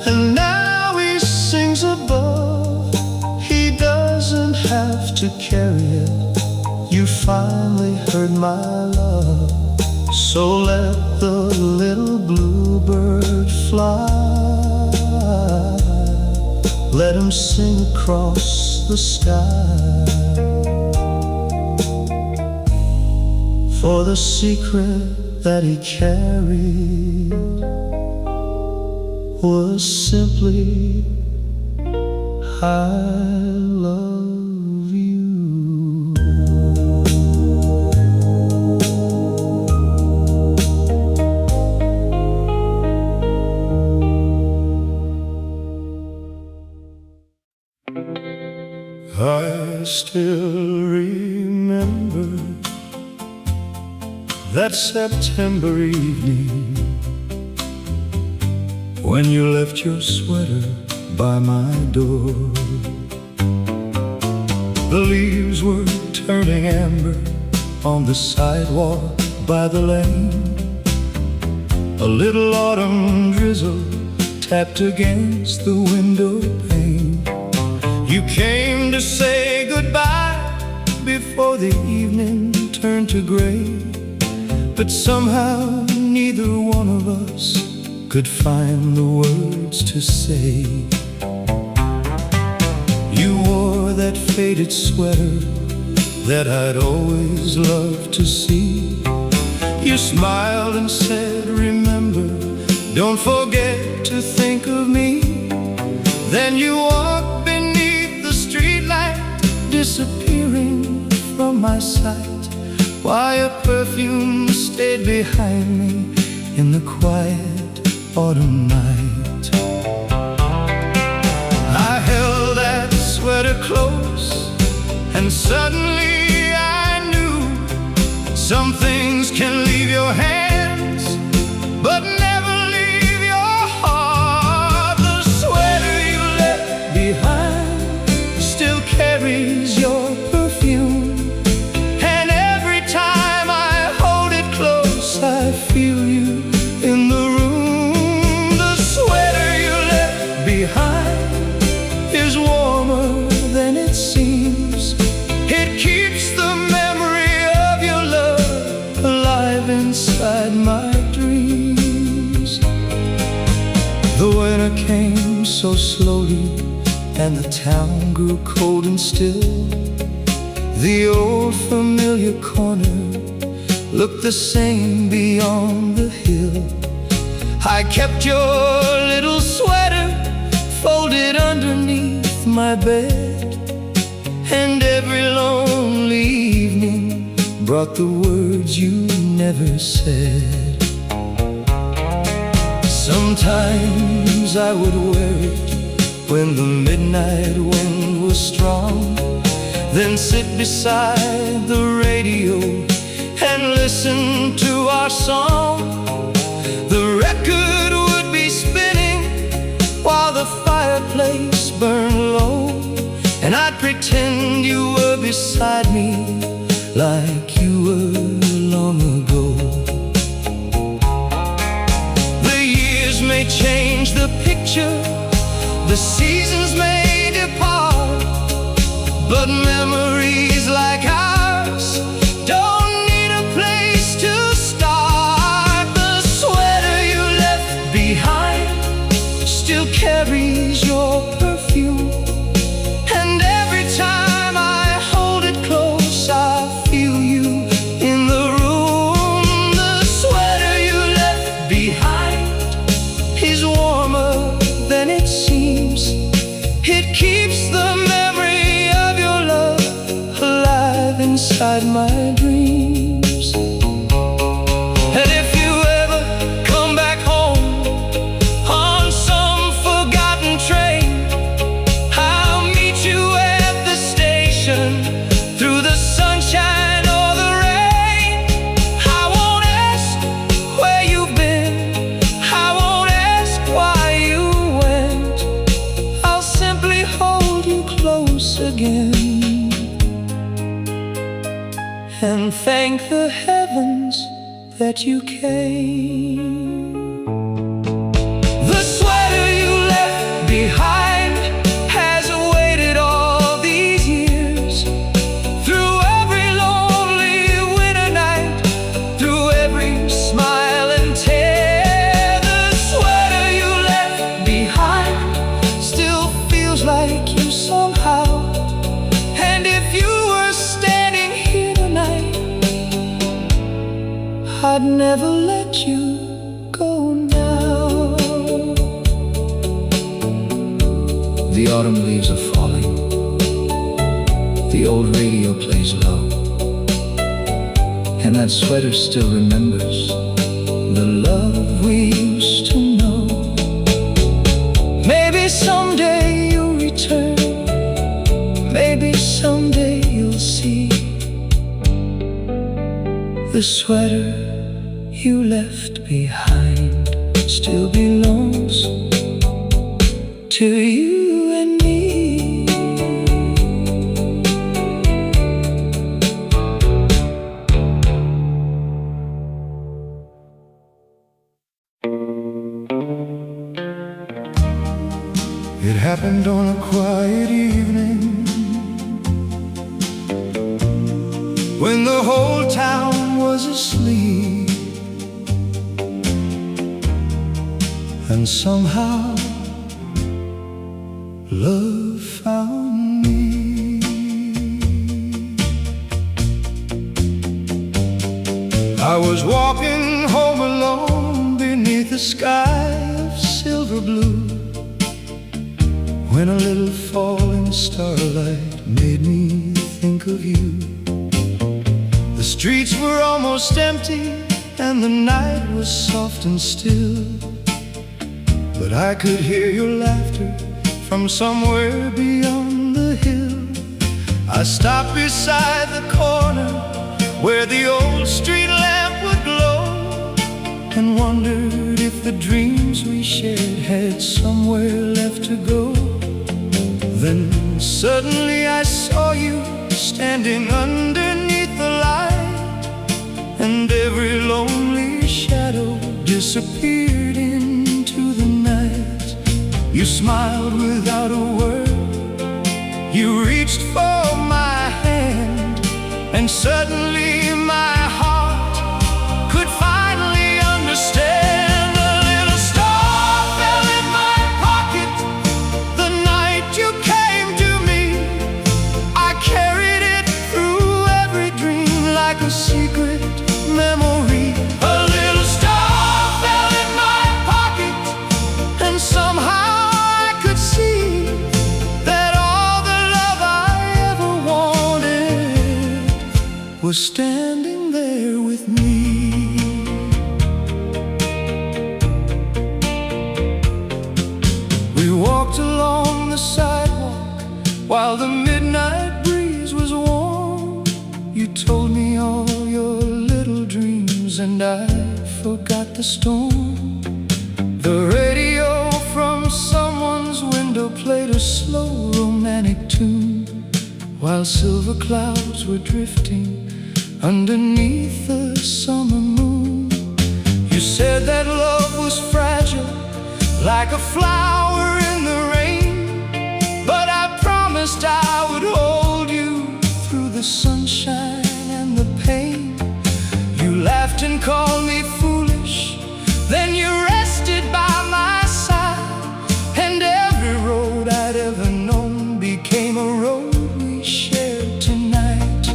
and now he sings above. He doesn't have to carry it. You finally heard my love. So let the little bluebird fly. Let him sing across the sky. For the secret that he carried was simply, I love you. I still remember that September evening when you left your sweater by my door. The leaves were turning amber on the sidewalk by the lane. A little autumn drizzle tapped against the window pane. You came to say goodbye before the evening turned to gray, but somehow neither one of us could find the words to say. You wore that faded sweater that I'd always loved to see. You smiled and said, remember, don't forget to think of me. Then you walked beneath the streetlight, disappearing from my sight, while a perfume stayed behind me in the quiet autumn night. I held that sweater close, and suddenly I knew some things can leave your hands, but never leave your heart. The sweater you left behind still carries your perfume, and every time I hold it close, I feel you in the room. The sweater you left behind is warmer than it seems. It keeps the memory of your love alive inside my dreams. The winter came so slowly, and the town grew cold and still. The old familiar corner looked the same beyond the hill. I kept your little sweater folded underneath my bed, and every lonely evening brought the words you never said. Sometimes I would wear it when the midnight wind was strong, then sit beside the radio and listen to our song. The record would be spinning while the fireplace burned low, and I'd pretend you were beside me like you were long ago. The years may change the picture, the seasons may depart, but memories like ours don't need a place to start. The sweater you left behind still carries your perfume, and every time I hold it close, I feel you in the room. The sweater you left behind is warmer than it seems. It keeps the memory of your love alive inside my dreams. And if you ever come back home on some forgotten train, and thank the heavens that you came. The sweater you left behind has waited all these years, through every lonely winter night, through every smile and tear. The sweater you left behind still feels like you somehow. And if you were standing here tonight, I'd never let you go now. The autumn leaves are falling, the old radio plays low, and that sweater still remembers the love we used to know. Maybe someday you'll return, maybe someday you'll see the sweater you left behind still belongs to you and me. It happened on a quiet evening when the whole town was asleep, and somehow love found me. I was walking home alone beneath a sky of silver blue, when a little falling starlight made me think of you. The streets were almost empty and the night was soft and still, but I could hear your laughter from somewhere beyond the hill. I stopped beside the corner where the old street lamp would glow, and wondered if the dreams we shared had somewhere left to go. Then suddenly I saw you standing underneath the light, and every lonely shadow disappeared into the night. You smiled without a word, you reached for my hand, and suddenly my heart could finally understand. A little star fell in my pocket the night you came to me. I carried it through every dream like a secret memory. A little star fell in my pocket, and somehow I could see that all the love I ever wanted was standing there with me. We walked along the sidewalk while the midnight breeze was warm. You told me all your little dreams and I forgot the storm. The radio from someone's window played a slow romantic tune, while silver clouds were drifting underneath the summer moon. You said that love was fragile, like a flower in the rain, but I promised I would hold you through the sunshine and the pain. You laughed and called me foolish, then you rested by my side, and every road I'd ever known became a road we shared tonight.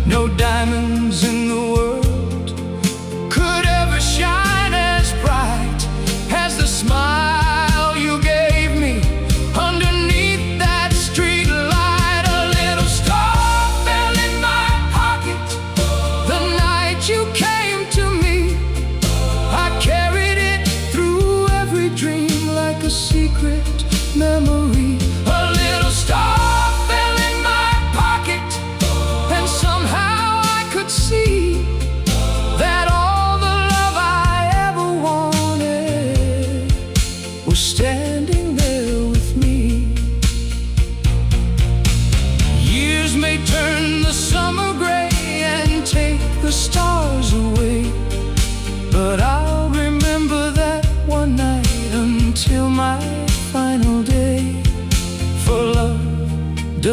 No diamonds in the world could ever shine as bright as the smile you gave me underneath that street light. A little star fell in my pocket the night you came to me. I carried it through every dream like a secret memory. A little star fell in my pocket, and somehow I could see that all the love I ever wanted was standing there with me. Years may turn the summer gray and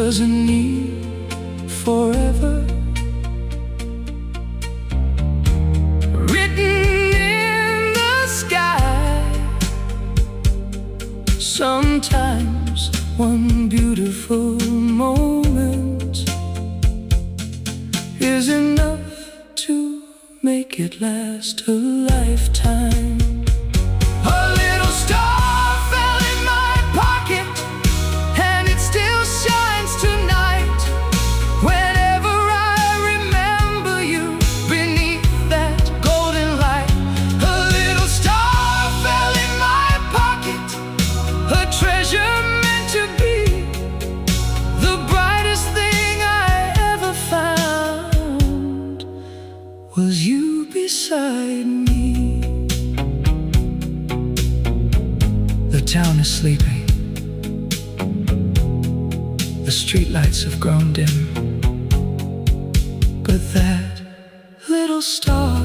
doesn't need forever. Written in the sky, sometimes one beautiful moment is enough to make it last a lifetime. A little star fell in my pocket, and it still shines tonight. Whenever I remember you beneath that golden light. A little star fell in my pocket, a treasure meant to be the brightest thing I ever found. Was you beside me? The town is sleeping. The streetlights have grown dim, but that little star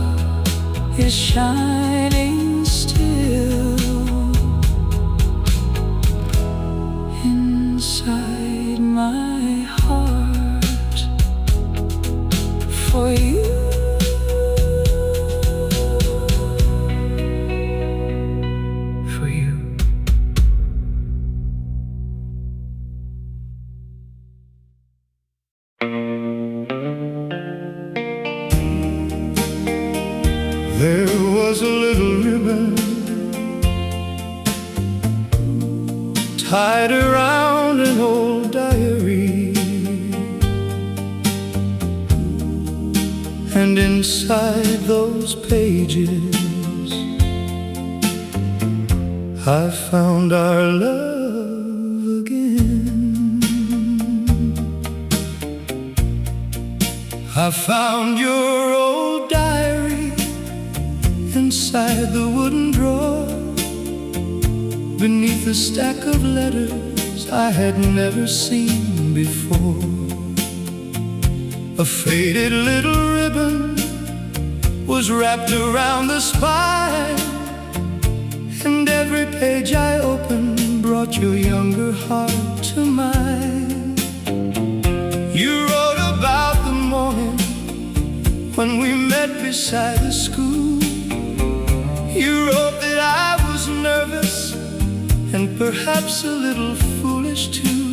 is shining still inside my heart for you. There was a little ribbon tied around an old diary, and inside those pages I found our love again. I found your old diary inside the wooden drawer, beneath a stack of letters I had never seen before. A faded little ribbon was wrapped around the spine, and every page I opened brought your younger heart to mine. You wrote about the morning when we met beside the school. You wrote that I was nervous and perhaps a little foolish too.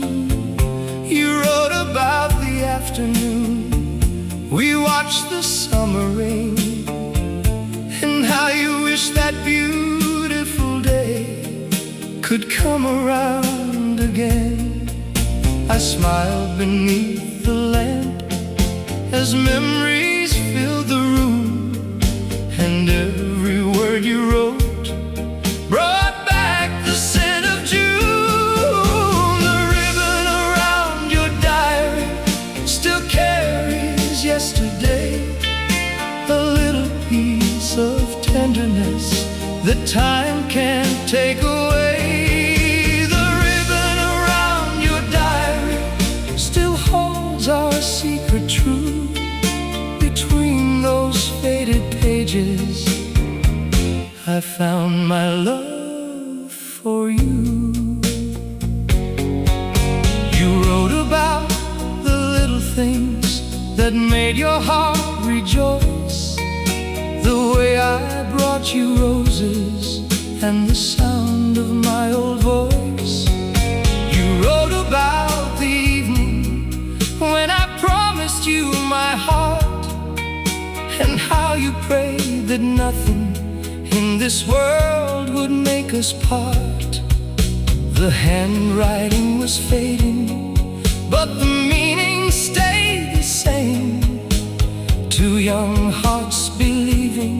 You wrote about the afternoon we watched the summer rain, and how you wished that beautiful day could come around again. I smiled beneath the lamp as memories filled the room, and every word you wrote brought back the scent of June. The ribbon around your diary still carries yesterday, a little piece of tenderness that time can't take away. The ribbon around your diary still holds our secret true. Between those faded pages I found my love for you. You wrote about the little things that made your heart rejoice, the way I brought you roses and the sound of my old voice. You wrote about the evening when I promised you my heart, and how you prayed that nothing in this world would make us part. The handwriting was fading, but the meaning stayed the same. Two young hearts believing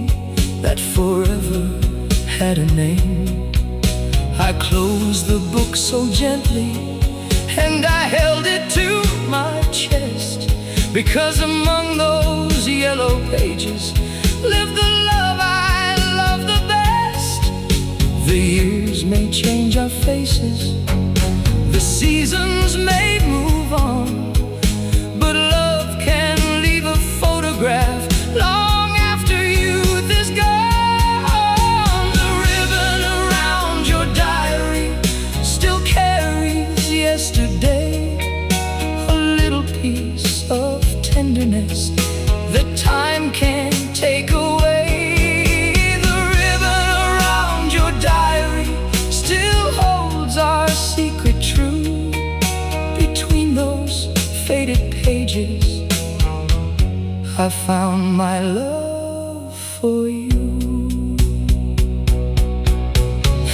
that forever had a name. I closed the book so gently, and I held it to my chest, because among those yellow pages lived the love I love the best. The years may change our faces, the seasons may move on, but love can leave a photograph long after youth is gone. The ribbon around your diary still carries yesterday, pages I found my love for you.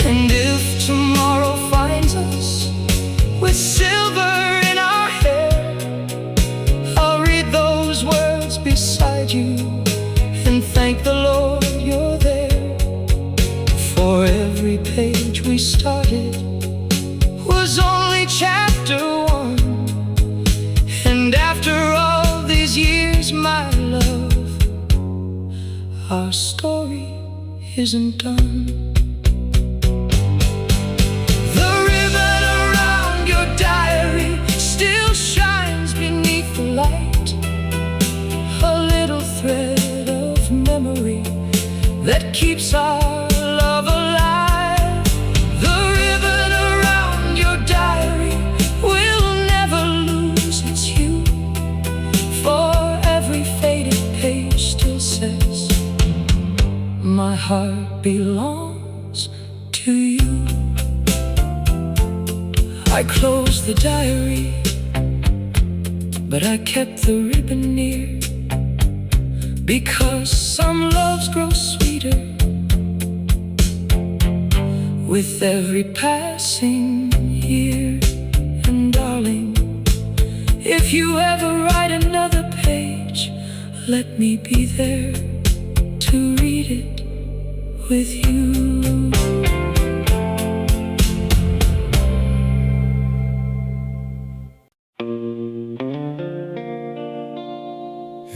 And if tomorrow finds us with silver in our hair, I'll read those words beside you and thank the Lord you're there. For every page we started was only chapter one, and after all these years, my love, our story isn't done. The ribbon around your diary still shines beneath the light, a little thread of memory that keeps our love alive. The ribbon around your diary will never lose its hue, for every faded page still says, my heart belongs to you. I closed the diary, but I kept the ribbon near, because some loves grow sweeter with every passing year. And darling, if you ever write another page, let me be there to read it with you.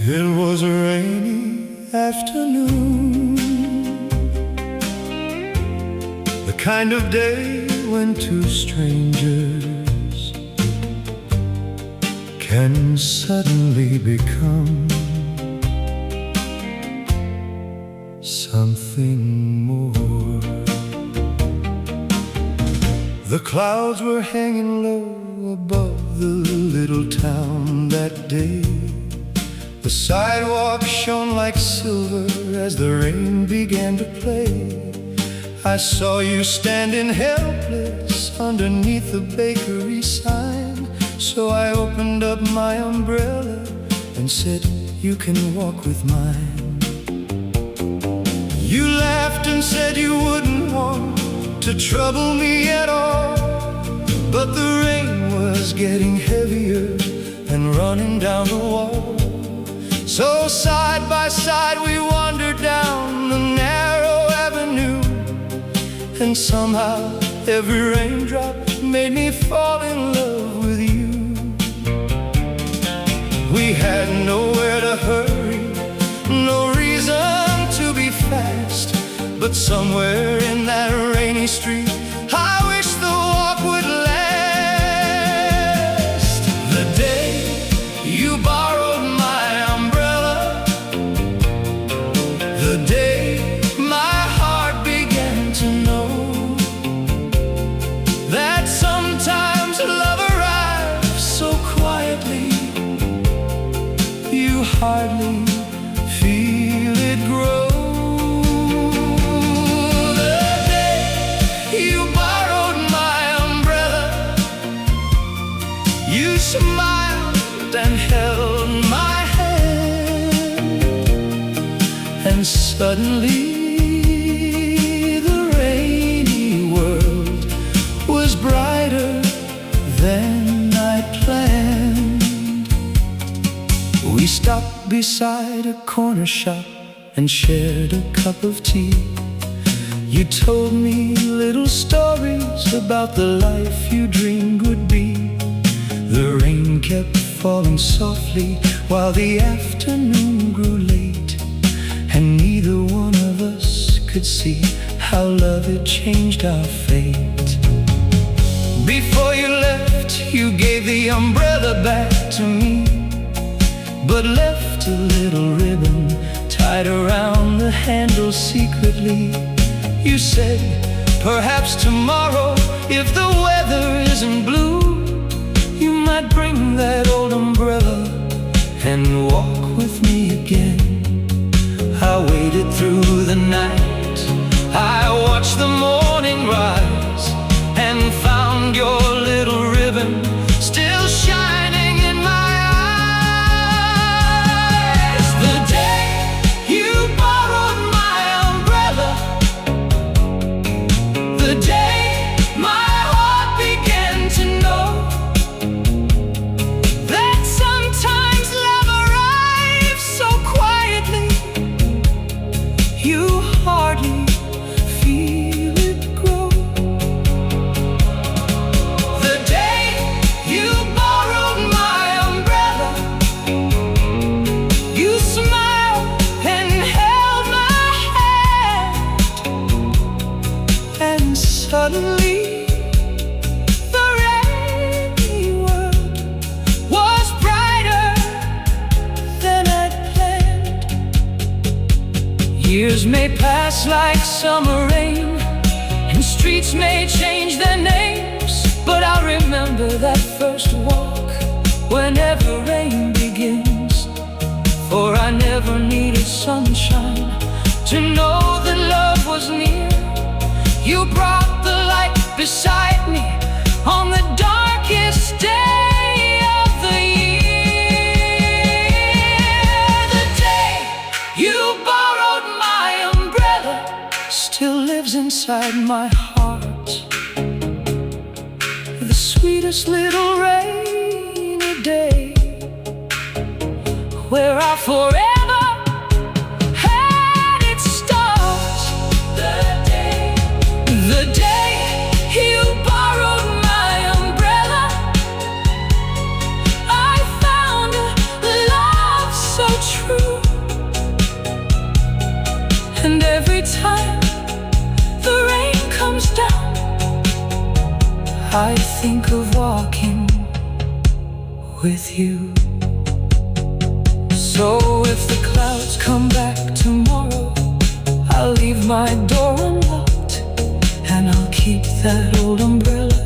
It was a rainy afternoon, the kind of day when two strangers can suddenly become something more. The clouds were hanging low above the little town that day. The sidewalk shone like silver as the rain began to play. I saw you standing helpless underneath the bakery sign. So I opened up my umbrella and said, you can walk with mine. You laughed and said you wouldn't want to trouble me at all, but the rain was getting heavier and running down the wall. So side by side we wandered down the narrow avenue, and somehow every raindrop made me fall in love with you. We had nowhere to hurry, no reason to be fast, but somewhere in that rainy street I wish the walk would last. The day you borrowed my umbrella, the day my heart began to know that sometimes love arrives so quietly you hardly feel it grow. You smiled and held my hand, and suddenly the rainy world was brighter than I planned. We stopped beside a corner shop and shared a cup of tea. You told me little stories about the life you dreamed would be. The rain kept falling softly while the afternoon grew late, and neither one of us could see how love had changed our fate. Before you left, you gave the umbrella back to me, but left a little ribbon tied around the handle secretly. You said, perhaps tomorrow, if the weather isn't blue, you might bring that old umbrella and walk with me again. I waited through the night, I watched the morning rise, and found your little ribbon still shining in my Years may pass like summer rain, and streets may change their names, but I'll remember that first walk whenever rain begins. For I never needed sunshine to know that love was near. You brought the light beside me on the darkest day of the year. The day you borrowed my umbrella still lives inside my heart. The sweetest little rainy day where I forever had its start. The day you borrowed my umbrella, I found a love so true. And every time the rain comes down, I think of walking with you. So if the clouds come back tomorrow, I'll leave my door unlocked, and I'll keep that old umbrella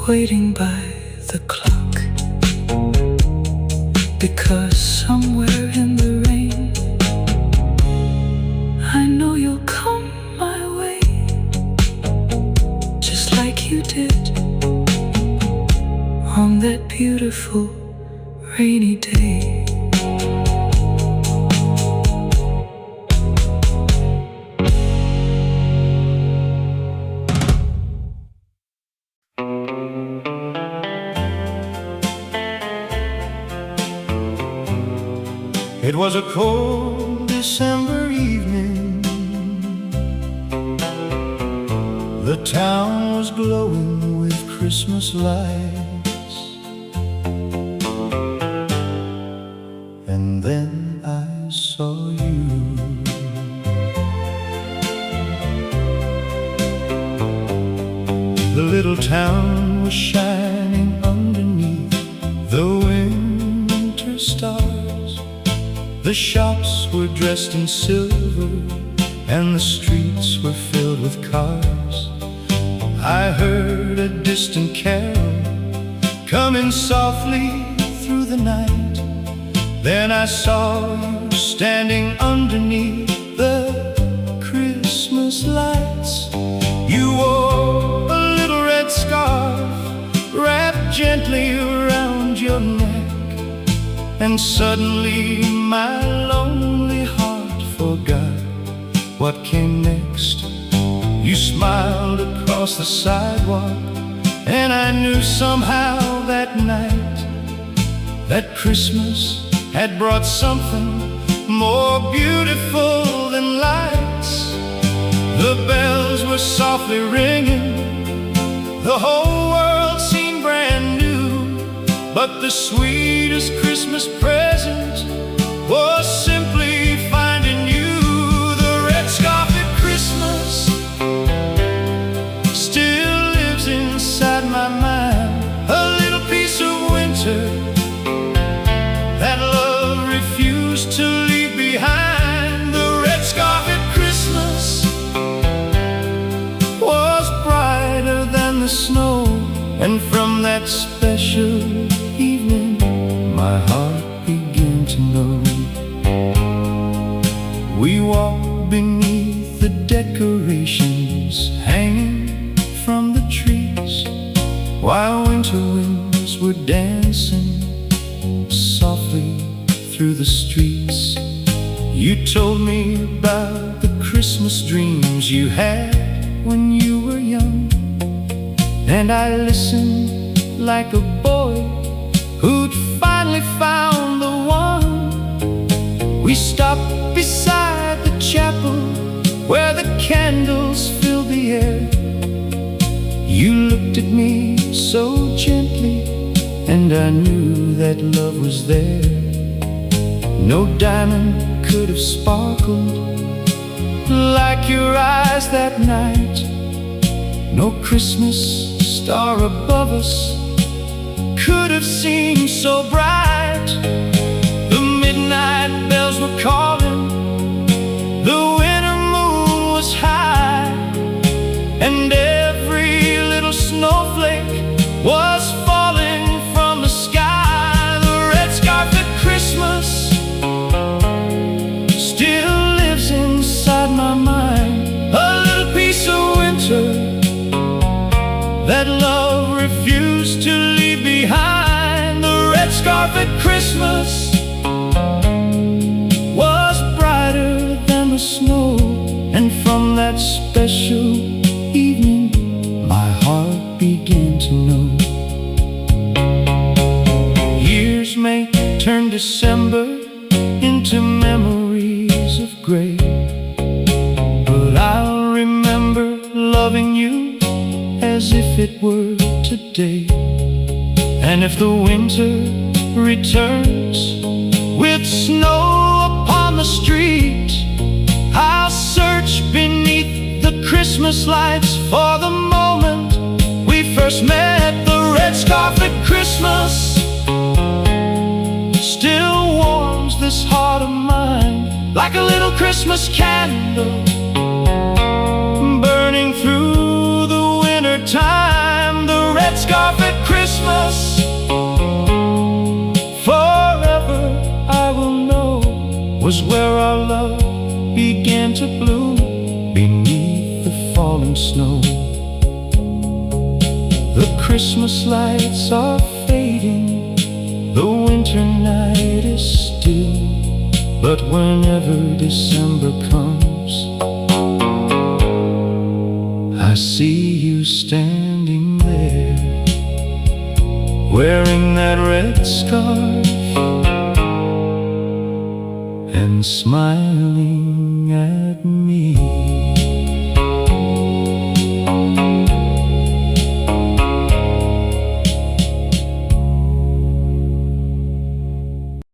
waiting by the clock. Because somewhere in the rain, I know you'll come my way, just like you did on that beautiful rainy day. It was a cold December evening. The town was glowing with Christmas lights. And then I saw you. The little town was shining underneath the winter stars. The shops were dressed in silver, and the streets were filled with cars. I heard a distant carol coming softly through the night. Then I saw you standing underneath the Christmas lights. You wore a little red scarf wrapped gently around your neck, and suddenly my lonely heart forgot what came next. You smiled across the sidewalk, and I knew somehow that night that Christmas had brought something more beautiful than lights. The bells were softly ringing, the whole world seemed brand new. But the sweetest Christmas present was simply finding you. The red scarf at Christmas still lives inside my mind, a little piece of winter that love refused to leave behind. The red scarf at Christmas was brighter than the snow, and from that special evening my heart began to know. We walked beneath the decorations hanging from the trees, while winter winds were dancing softly through the streets. You told me about the Christmas dreams you had when you were young, and I listened like a boy who'd finally found the one. We stopped beside the chapel where the candles filled the air. You looked at me so gently, and I knew that love was there. No diamond could have sparkled like your eyes that night. No Christmas star above us could have seemed so bright. The midnight bells were calling, that love refused to leave behind. The red scarf at Christmas was brighter than the snow, and from that special evening my heart began to know. Years may turn December into memories of gray, but I'll remember loving you as if it were today. And if the winter returns with snow upon the street, I'll search beneath the Christmas lights for the moment we first met. The red scarf at Christmas still warms this heart of mine, like a little Christmas candle burning through the winter time. The red scarf at Christmas, forever I will know, was where our love began to bloom beneath the falling snow. The Christmas lights are fading, the winter night is still, but whenever December comes, I see you standing there, wearing that red scarf and smiling at me.